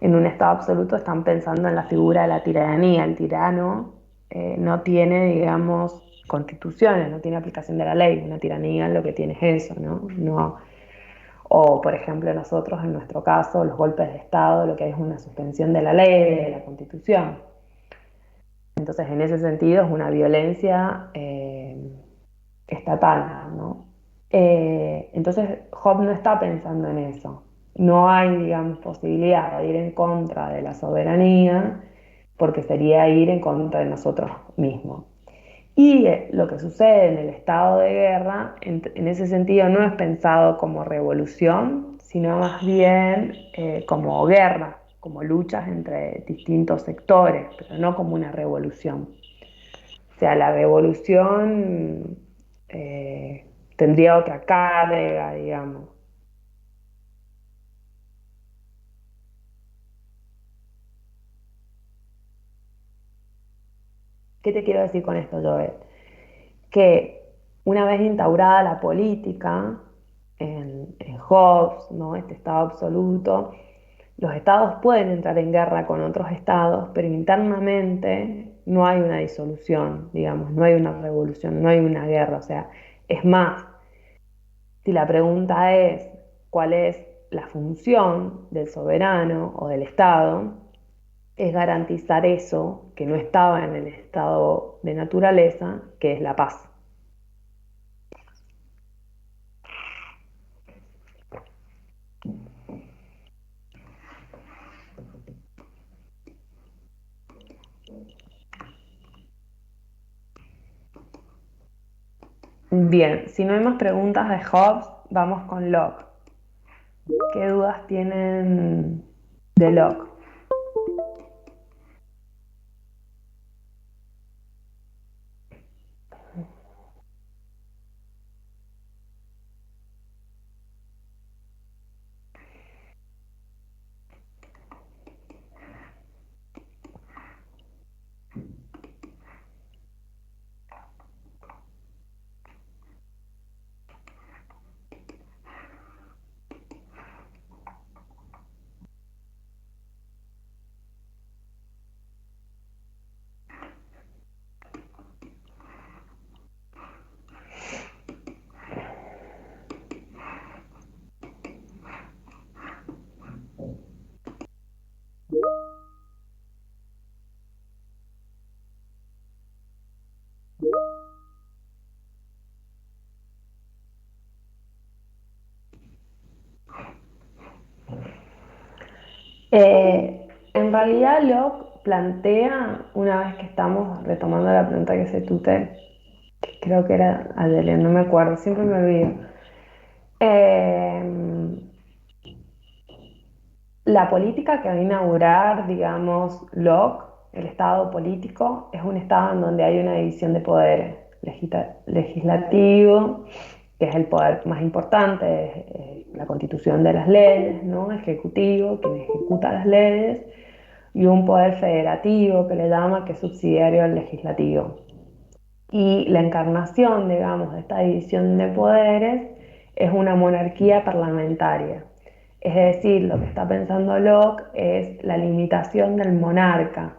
Speaker 1: un estado absoluto, están pensando en la figura de la tiranía. El tirano no tiene, digamos, constituciones, no tiene aplicación de la ley. Una tiranía lo que tiene es eso, ¿no? No, o, por ejemplo, nosotros, en nuestro caso, los golpes de Estado, lo que hay es una suspensión de la ley, de la Constitución. Entonces, en ese sentido, es una violencia estatal, ¿no? Entonces, Hobbes no está pensando en eso. No hay, digamos, posibilidad de ir en contra de la soberanía, porque sería ir en contra de nosotros mismos. Y lo que sucede en el estado de guerra, en ese sentido, no es pensado como revolución, sino más bien como guerra, como luchas entre distintos sectores, pero no como una revolución. O sea, la revolución tendría otra carga, digamos. ¿Qué te quiero decir con esto, Joel? Que una vez instaurada la política en Hobbes, ¿no? Este estado absoluto, los estados pueden entrar en guerra con otros estados, pero internamente no hay una disolución, digamos, no hay una revolución, no hay una guerra. O sea, es más, si la pregunta es cuál es la función del soberano o del Estado, es garantizar eso que no estaba en el estado de naturaleza, que es la paz. Bien, si no hay más preguntas de Hobbes, vamos con Locke. ¿Qué dudas tienen de Locke? En realidad Locke plantea, una vez que estamos retomando la pregunta que se tute, que creo que era Adele, no me acuerdo, siempre me olvido. Eh, la política que va a inaugurar, digamos, Locke, el Estado político, es un Estado en donde hay una división de poderes. Legislativo, que es el poder más importante, es la constitución de las leyes, ¿no? Ejecutivo, quien ejecuta las leyes, y un poder federativo que le llama, que es subsidiario al legislativo. Y la encarnación, digamos, de esta división de poderes es una monarquía parlamentaria. Es decir, lo que está pensando Locke es la limitación del monarca.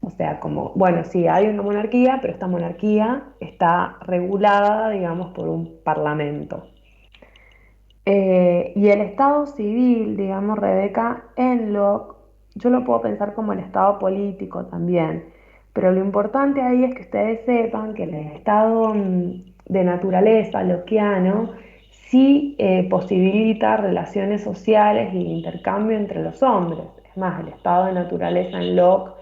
Speaker 1: O sea, como, bueno, sí, hay una monarquía, pero esta monarquía está regulada, digamos, por un parlamento. Y el estado civil, digamos, Rebeca, en Locke, yo lo puedo pensar como el estado político también, pero lo importante ahí es que ustedes sepan que el estado de naturaleza lockeano sí posibilita relaciones sociales y intercambio entre los hombres. Es más, el estado de naturaleza en Locke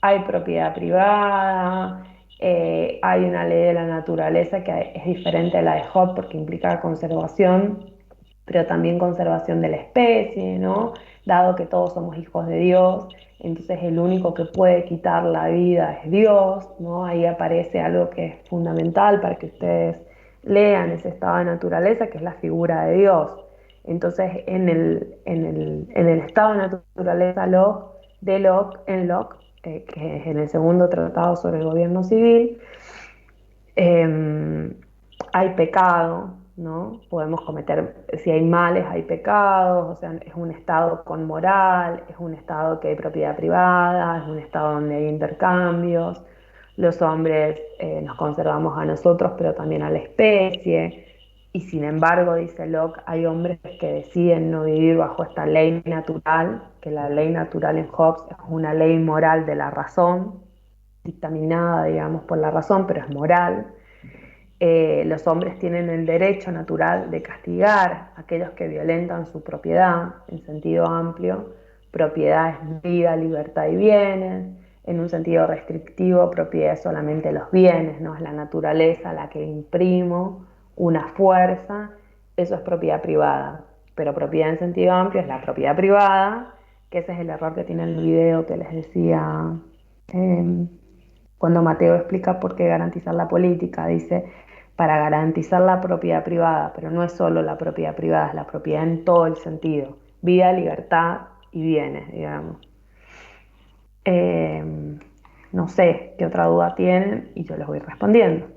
Speaker 1: hay propiedad privada, hay una ley de la naturaleza que es diferente a la de Hobbes porque implica conservación, pero también conservación de la especie, ¿no? Dado que todos somos hijos de Dios, entonces el único que puede quitar la vida es Dios, ¿no? Ahí aparece algo que es fundamental para que ustedes lean ese estado de naturaleza, que es la figura de Dios. Entonces, en el estado de naturaleza en Locke, que es en el segundo tratado sobre el gobierno civil, hay pecado, ¿no? Podemos cometer, si hay males, hay pecados, o sea, es un estado con moral, es un estado que hay propiedad privada, es un estado donde hay intercambios, los hombres nos conservamos a nosotros, pero también a la especie, y sin embargo, dice Locke, hay hombres que deciden no vivir bajo esta ley natural, que la ley natural en Hobbes es una ley moral de la razón, dictaminada, digamos, por la razón, pero es moral. Los hombres tienen el derecho natural de castigar a aquellos que violentan su propiedad, en sentido amplio. Propiedad es vida, libertad y bienes. En un sentido restrictivo, propiedad es solamente los bienes, no es la naturaleza la que imprimo una fuerza. Eso es propiedad privada. Pero propiedad en sentido amplio es la propiedad privada, que ese es el error que tiene el video que les decía cuando Mateo explica por qué garantizar la política. Dice, para garantizar la propiedad privada, pero no es solo la propiedad privada, es la propiedad en todo el sentido, vida, libertad y bienes, digamos. Eh, no sé qué otra duda tienen y yo les voy respondiendo.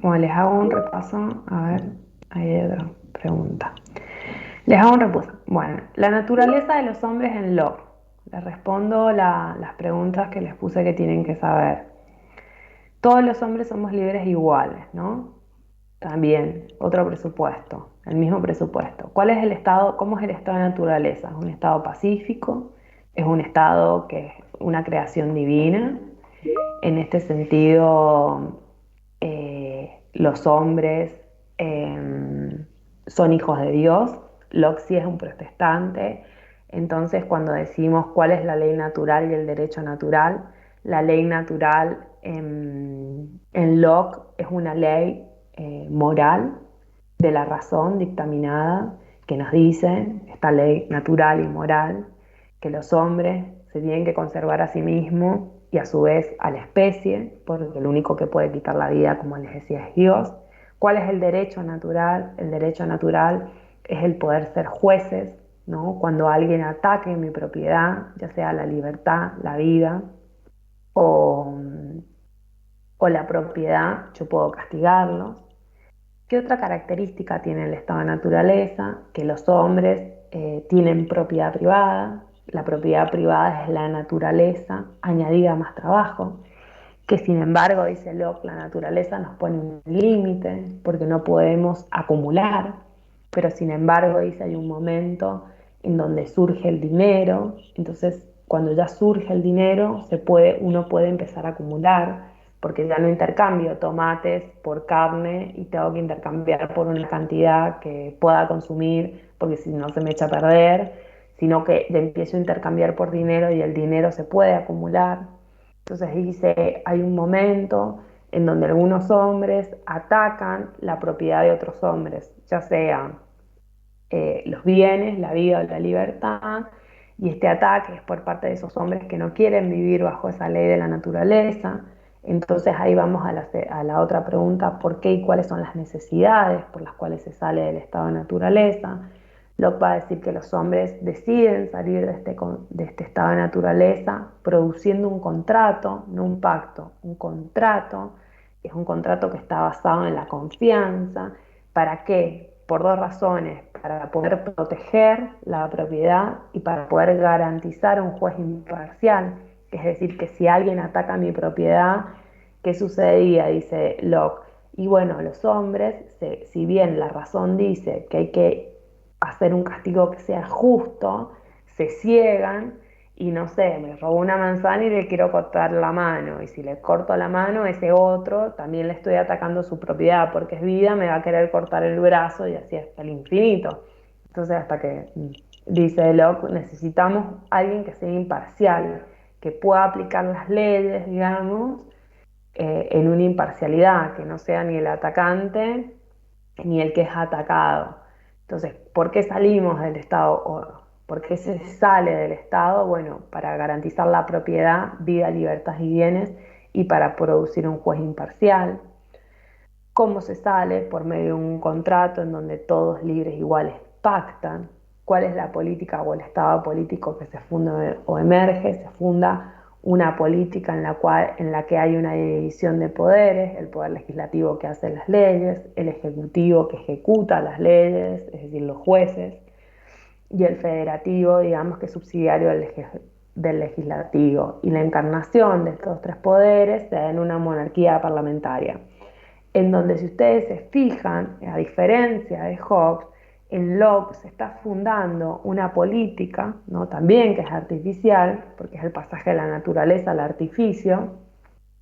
Speaker 1: Bueno, les hago un repaso, a ver, ahí hay otra pregunta. Les hago un repaso. Bueno, la naturaleza de los hombres en Locke. Les respondo las preguntas que les puse que tienen que saber. Todos los hombres somos libres e iguales, ¿no? También, otro presupuesto, el mismo presupuesto. ¿Cuál es el estado, cómo es el estado de naturaleza? ¿Es un estado pacífico? ¿Es un estado que es una creación divina? En este sentido, los hombres son hijos de Dios. Locke sí es un protestante. Entonces, cuando decimos cuál es la ley natural y el derecho natural, la ley natural en Locke es una ley moral de la razón dictaminada que nos dice, esta ley natural y moral, que los hombres se tienen que conservar a sí mismos y a su vez a la especie, porque el único que puede quitar la vida, como les decía, es Dios. ¿Cuál es el derecho natural? El derecho natural es el poder ser jueces, ¿no? Cuando alguien ataque mi propiedad, ya sea la libertad, la vida o, o la propiedad, yo puedo castigarlos. ¿Qué otra característica tiene el estado de naturaleza? Que los hombres tienen propiedad privada. La propiedad privada es la naturaleza añadida a más trabajo, que sin embargo, dice Locke, la naturaleza nos pone un límite porque no podemos acumular, pero sin embargo, dice, hay un momento en donde surge el dinero, entonces cuando ya surge el dinero uno puede empezar a acumular, porque ya no intercambio tomates por carne y tengo que intercambiar por una cantidad que pueda consumir, porque si no se me echa a perder, sino que ya empiezo a intercambiar por dinero y el dinero se puede acumular. Entonces dice, hay un momento en donde algunos hombres atacan la propiedad de otros hombres, ya sea los bienes, la vida o la libertad, y este ataque es por parte de esos hombres que no quieren vivir bajo esa ley de la naturaleza. Entonces ahí vamos a la otra pregunta, ¿por qué y cuáles son las necesidades por las cuales se sale del estado de naturaleza? Locke va a decir que los hombres deciden salir de este estado de naturaleza produciendo un contrato, no un pacto, un contrato, que es un contrato que está basado en la confianza. ¿Para qué? Por dos razones: para poder proteger la propiedad y para poder garantizar un juez imparcial. Es decir, que si alguien ataca mi propiedad, ¿qué sucedería? Dice Locke. Y bueno, los hombres, si bien la razón dice que hay que hacer un castigo que sea justo, se ciegan y no sé, me robó una manzana y le quiero cortar la mano, y si le corto la mano, ese otro también le estoy atacando su propiedad, porque es vida, me va a querer cortar el brazo y así hasta el infinito. Entonces, hasta que, dice Locke, necesitamos alguien que sea imparcial, que pueda aplicar las leyes, digamos, en una imparcialidad, que no sea ni el atacante ni el que es atacado. Entonces, ¿por qué salimos del Estado? ¿Por qué se sale del Estado? Bueno, para garantizar la propiedad, vida, libertad y bienes, y para producir un juez imparcial. ¿Cómo se sale? Por medio de un contrato en donde todos libres iguales pactan. ¿Cuál es la política o el estado político que se funda o emerge? Se funda una política en la que hay una división de poderes: el poder legislativo que hace las leyes, el ejecutivo que ejecuta las leyes, es decir, los jueces, y el federativo, digamos, que es subsidiario del legislativo. Y la encarnación de estos tres poderes se da en una monarquía parlamentaria, en donde, si ustedes se fijan, a diferencia de Hobbes, en Locke se está fundando una política, ¿no? También que es artificial, porque es el pasaje de la naturaleza al artificio,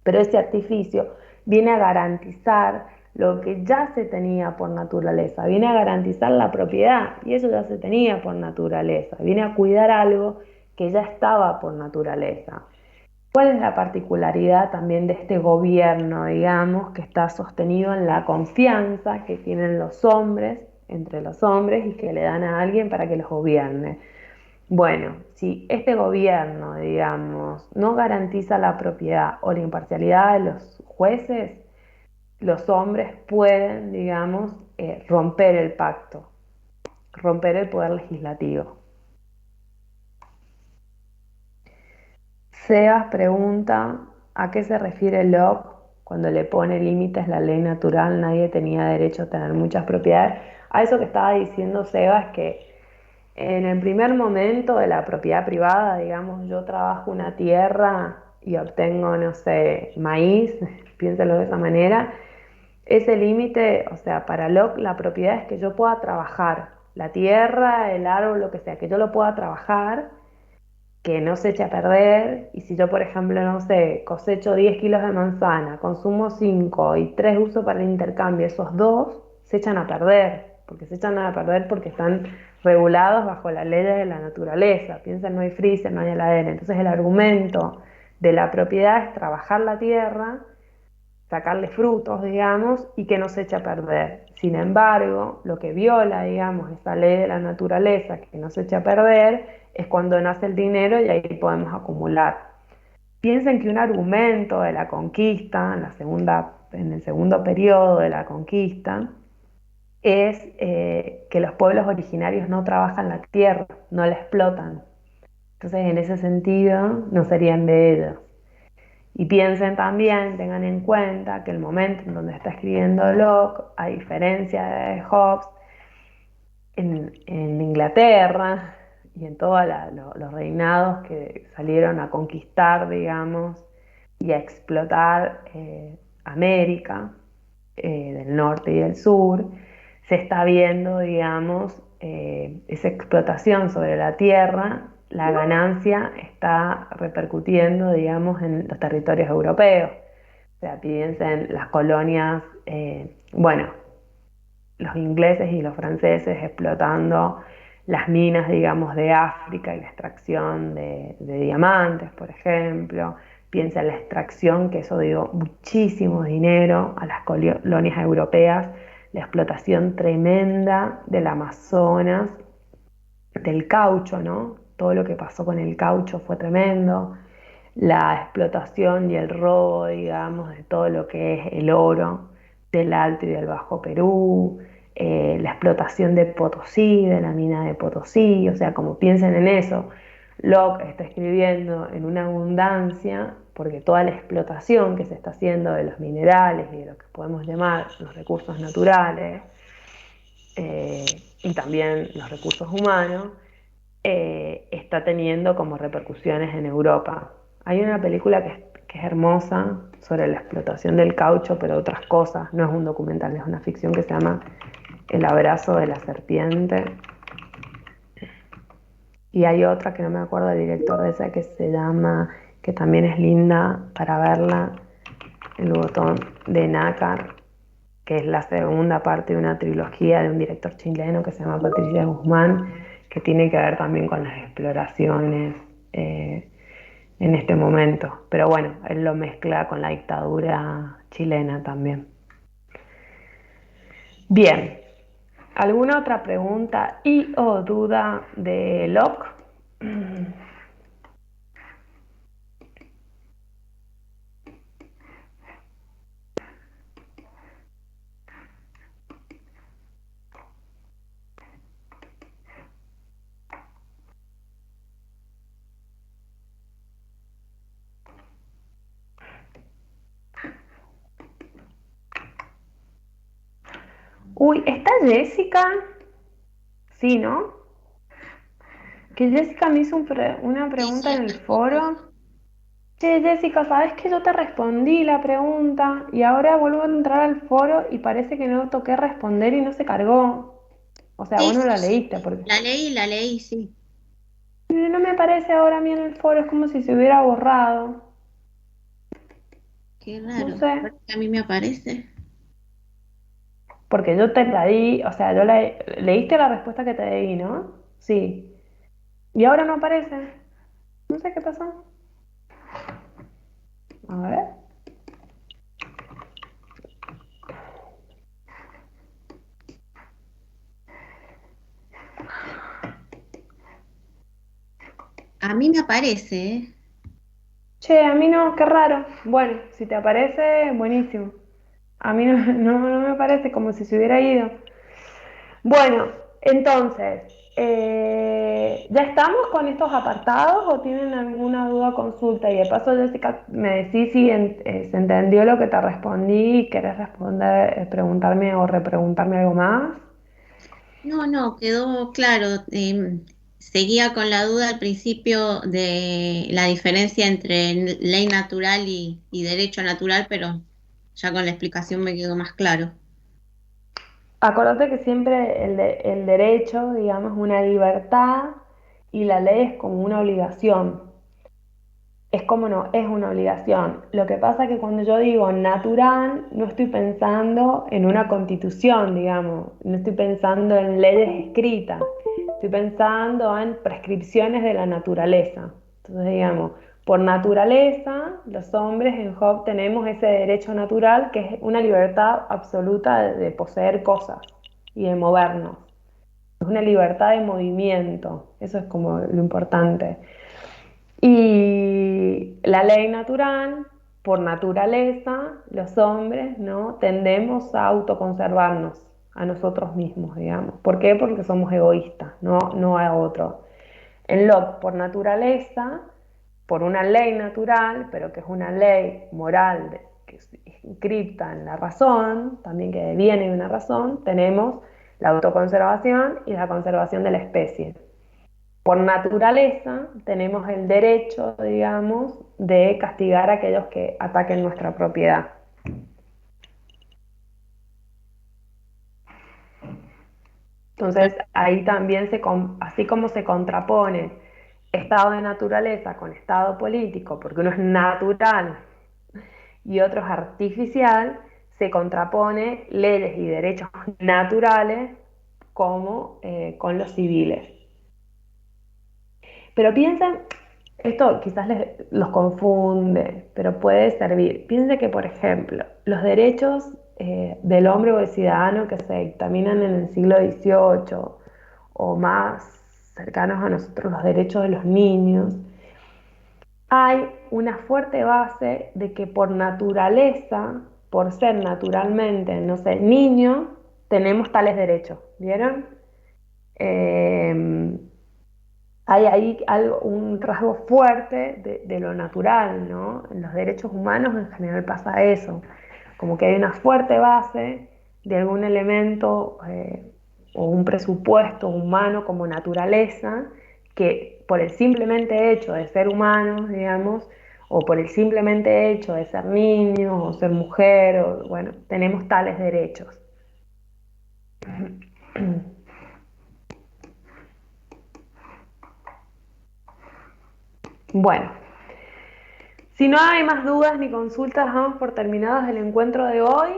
Speaker 1: pero ese artificio viene a garantizar lo que ya se tenía por naturaleza, viene a garantizar la propiedad, y eso ya se tenía por naturaleza, viene a cuidar algo que ya estaba por naturaleza. ¿Cuál es la particularidad también de este gobierno, digamos, que está sostenido en la confianza que tienen los hombres, entre los hombres, y que le dan a alguien para que los gobierne? Bueno, si este gobierno, digamos, no garantiza la propiedad o la imparcialidad de los jueces, los hombres pueden, digamos, romper el pacto, romper el poder legislativo. Sebas pregunta, ¿a qué se refiere Locke cuando le pone límites la ley natural? Nadie tenía derecho a tener muchas propiedades. A eso que estaba diciendo Sebas, que en el primer momento de la propiedad privada, digamos, yo trabajo una tierra y obtengo, no sé, maíz, piénselo de esa manera. Ese límite, o sea, para Locke la propiedad es que yo pueda trabajar la tierra, el árbol, lo que sea, que yo lo pueda trabajar, que no se eche a perder. Y si yo, por ejemplo, no sé, cosecho 10 kilos de manzana, consumo 5 y 3 uso para el intercambio, esos 2 se echan a perder, porque están regulados bajo la ley de la naturaleza. Piensen, no hay freezer, no hay heladera. Entonces el argumento de la propiedad es trabajar la tierra, sacarle frutos, digamos, y que no se eche a perder. Sin embargo, lo que viola, digamos, esa ley de la naturaleza, que no se echa a perder, es cuando nace el dinero y ahí podemos acumular. Piensen que un argumento de la conquista, en el segundo periodo de la conquista, es que los pueblos originarios no trabajan la tierra, no la explotan. Entonces, en ese sentido, no serían de ellos. Y piensen también, tengan en cuenta que el momento en donde está escribiendo Locke, a diferencia de Hobbes, en Inglaterra y en todos los reinados que salieron a conquistar, digamos, y a explotar América, del norte y del sur, se está viendo, digamos, esa explotación sobre la tierra, la ganancia está repercutiendo, digamos, en los territorios europeos. O sea, piensen las colonias, bueno, los ingleses y los franceses explotando las minas, digamos, de África y la extracción de diamantes, por ejemplo. Piensa en la extracción, que eso dio muchísimo dinero a las colonias europeas, la explotación tremenda del Amazonas, del caucho, ¿no? Todo lo que pasó con el caucho fue tremendo. La explotación y el robo, digamos, de todo lo que es el oro del Alto y del Bajo Perú, la explotación de Potosí, de la mina de Potosí, o sea, como piensen en eso, Locke está escribiendo en una abundancia, porque toda la explotación que se está haciendo de los minerales y de lo que podemos llamar los recursos naturales, y también los recursos humanos, está teniendo como repercusiones en Europa. Hay una película que es hermosa sobre la explotación del caucho, pero otras cosas, no es un documental, es una ficción que se llama El abrazo de la serpiente. Y hay otra que no me acuerdo del director de esa, que se llama, que también es linda para verla, El botón de nácar, que es la segunda parte de una trilogía de un director chileno que se llama Patricia Guzmán, que tiene que ver también con las exploraciones en este momento. Pero bueno, él lo mezcla con la dictadura chilena también. Bien, ¿alguna otra pregunta y o duda de Locke? Uy, ¿está Jessica? Sí, ¿no? Que Jessica me hizo una pregunta en el foro. Che, Jessica, ¿sabes que yo te respondí la pregunta y ahora vuelvo a entrar al foro y parece que no toqué responder y no se cargó? O sea,
Speaker 4: Sí,
Speaker 1: vos no la
Speaker 4: sí,
Speaker 1: leíste porque
Speaker 4: la leí, sí.
Speaker 1: no me aparece ahora a mí en el foro, es como si se hubiera borrado.
Speaker 4: Qué
Speaker 1: No
Speaker 4: raro.
Speaker 1: sé,
Speaker 4: Porque a mí me aparece.
Speaker 1: porque yo te la di, o sea, leíste la respuesta que te di, ¿no? Sí. Y ahora no aparece. No sé qué pasó. A ver.
Speaker 4: A mí me aparece, ¿eh?
Speaker 1: Che, a mí no, qué raro. Bueno, si te aparece, buenísimo. A mí no, no me parece como si se hubiera ido. Bueno, entonces, ¿ya estamos con estos apartados o tienen alguna duda o consulta? Y de paso, Jessica, me decís si se entendió lo que te respondí y querés responder, preguntarme o repreguntarme algo más.
Speaker 4: No, quedó claro. Seguía con la duda al principio de la diferencia entre ley natural y derecho natural, pero ya con la explicación me quedó más claro.
Speaker 1: Acordate que siempre el derecho, digamos, es una libertad y la ley es como una obligación. Es como no, es una obligación. Lo que pasa es que cuando yo digo natural, no estoy pensando en una constitución, digamos, no estoy pensando en leyes escritas, estoy pensando en prescripciones de la naturaleza. Entonces, digamos, Por naturaleza, los hombres en Job tenemos ese derecho natural que es una libertad absoluta de poseer cosas y de movernos. Es una libertad de movimiento, eso es como lo importante. Y la ley natural, por naturaleza, los hombres, ¿no? Tendemos a autoconservarnos a nosotros mismos, digamos. ¿Por qué? Porque somos egoístas, no a otro. En Locke, por naturaleza, por una ley natural, pero que es una ley moral que es inscrita en la razón, también que viene de una razón, tenemos la autoconservación y la conservación de la especie. Por naturaleza tenemos el derecho, digamos, de castigar a aquellos que ataquen nuestra propiedad. Entonces ahí también, así como se contrapone estado de naturaleza con estado político, porque uno es natural y otro es artificial, se contrapone leyes y derechos naturales como con los civiles. Pero piensen, esto quizás los confunde, pero puede servir. Piensen que, por ejemplo, los derechos del hombre o del ciudadano que se dictaminan en el siglo XVIII o más cercanos a nosotros, los derechos de los niños, hay una fuerte base de que por naturaleza, por ser naturalmente, no sé, niño, tenemos tales derechos, ¿vieron? Hay ahí un rasgo fuerte de lo natural, ¿no? En los derechos humanos en general pasa eso, como que hay una fuerte base de algún elemento o un presupuesto humano como naturaleza que por el simplemente hecho de ser humanos, digamos, o por el simplemente hecho de ser niños o ser mujer, o, bueno, tenemos tales derechos. Bueno, si no hay más dudas ni consultas, damos por terminados el encuentro de hoy.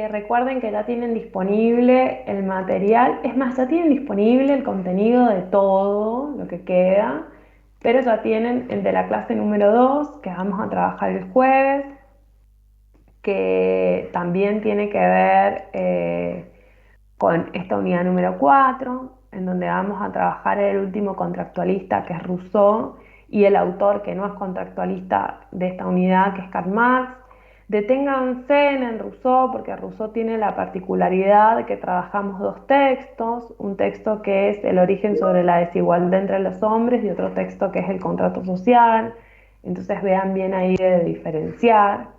Speaker 1: Recuerden que ya tienen disponible el material, es más, ya tienen disponible el contenido de todo lo que queda, pero ya tienen el de la clase número 2 que vamos a trabajar el jueves, que también tiene que ver con esta unidad número 4, en donde vamos a trabajar el último contractualista, que es Rousseau, y el autor que no es contractualista de esta unidad, que es Karl Marx. Deténganse en el Rousseau, porque Rousseau tiene la particularidad de que trabajamos dos textos, un texto que es El origen sobre la desigualdad entre los hombres y otro texto que es El contrato social. Entonces vean bien ahí de diferenciar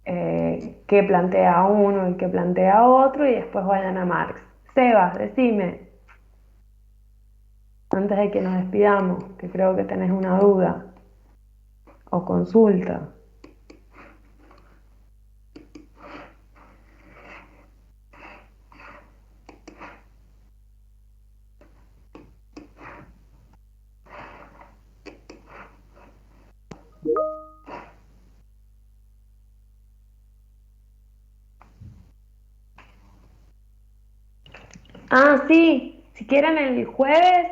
Speaker 1: qué plantea uno y qué plantea otro, y después vayan a Marx. Sebas, decime, antes de que nos despidamos, que creo que tenés una duda o consulta. Ah, sí, si quieren el jueves,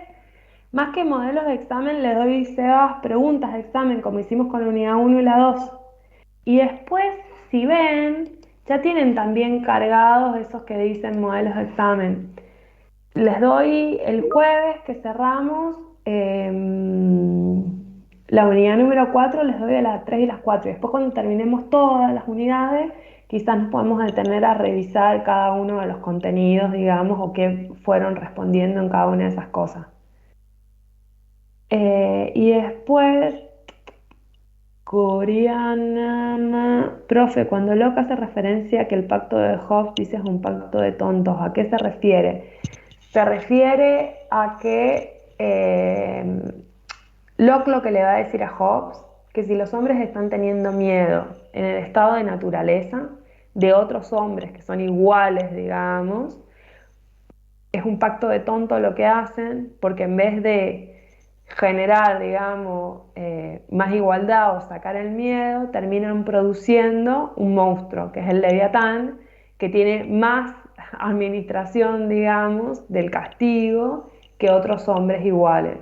Speaker 1: más que modelos de examen, les doy, Sebas, preguntas de examen, como hicimos con la unidad 1 y la 2. Y después, si ven, ya tienen también cargados esos que dicen modelos de examen. Les doy el jueves que cerramos la unidad número 4, les doy a las 3 y las 4. Y después cuando terminemos todas las unidades, quizás nos podemos detener a revisar cada uno de los contenidos, digamos, o qué fueron respondiendo en cada una de esas cosas. Y después, Coreana, profe, cuando Locke hace referencia a que el pacto de Hobbes dice es un pacto de tontos, ¿a qué se refiere? Se refiere a que Locke lo que le va a decir a Hobbes, que si los hombres están teniendo miedo en el estado de naturaleza de otros hombres que son iguales, digamos, es un pacto de tonto lo que hacen, porque en vez de generar, digamos, más igualdad o sacar el miedo, terminan produciendo un monstruo, que es el Leviatán, que tiene más administración, digamos, del castigo que otros hombres iguales.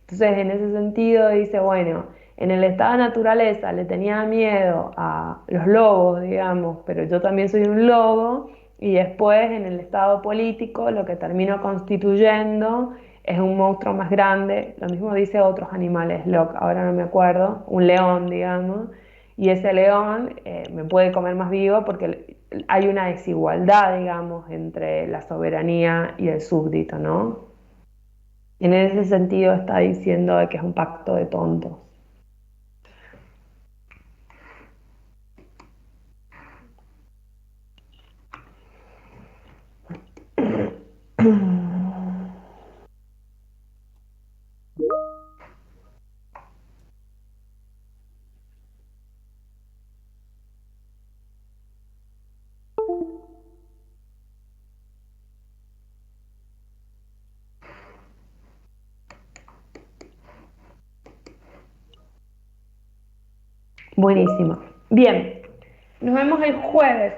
Speaker 1: Entonces, en ese sentido, dice, bueno, en el estado de naturaleza le tenía miedo a los lobos, digamos, pero yo también soy un lobo, y después en el estado político lo que termino constituyendo es un monstruo más grande, lo mismo dice otros animales, Locke, ahora no me acuerdo, un león, digamos, y ese león me puede comer más vivo porque hay una desigualdad, digamos, entre la soberanía y el súbdito, ¿no? En ese sentido está diciendo de que es un pacto de tontos. Buenísimo. Bien, nos vemos el jueves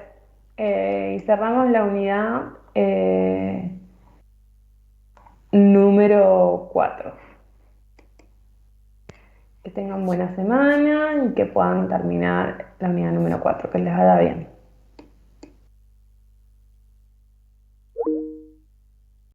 Speaker 1: y cerramos la unidad número 4. Que tengan buena semana y que puedan terminar la unidad número 4, que les vaya bien.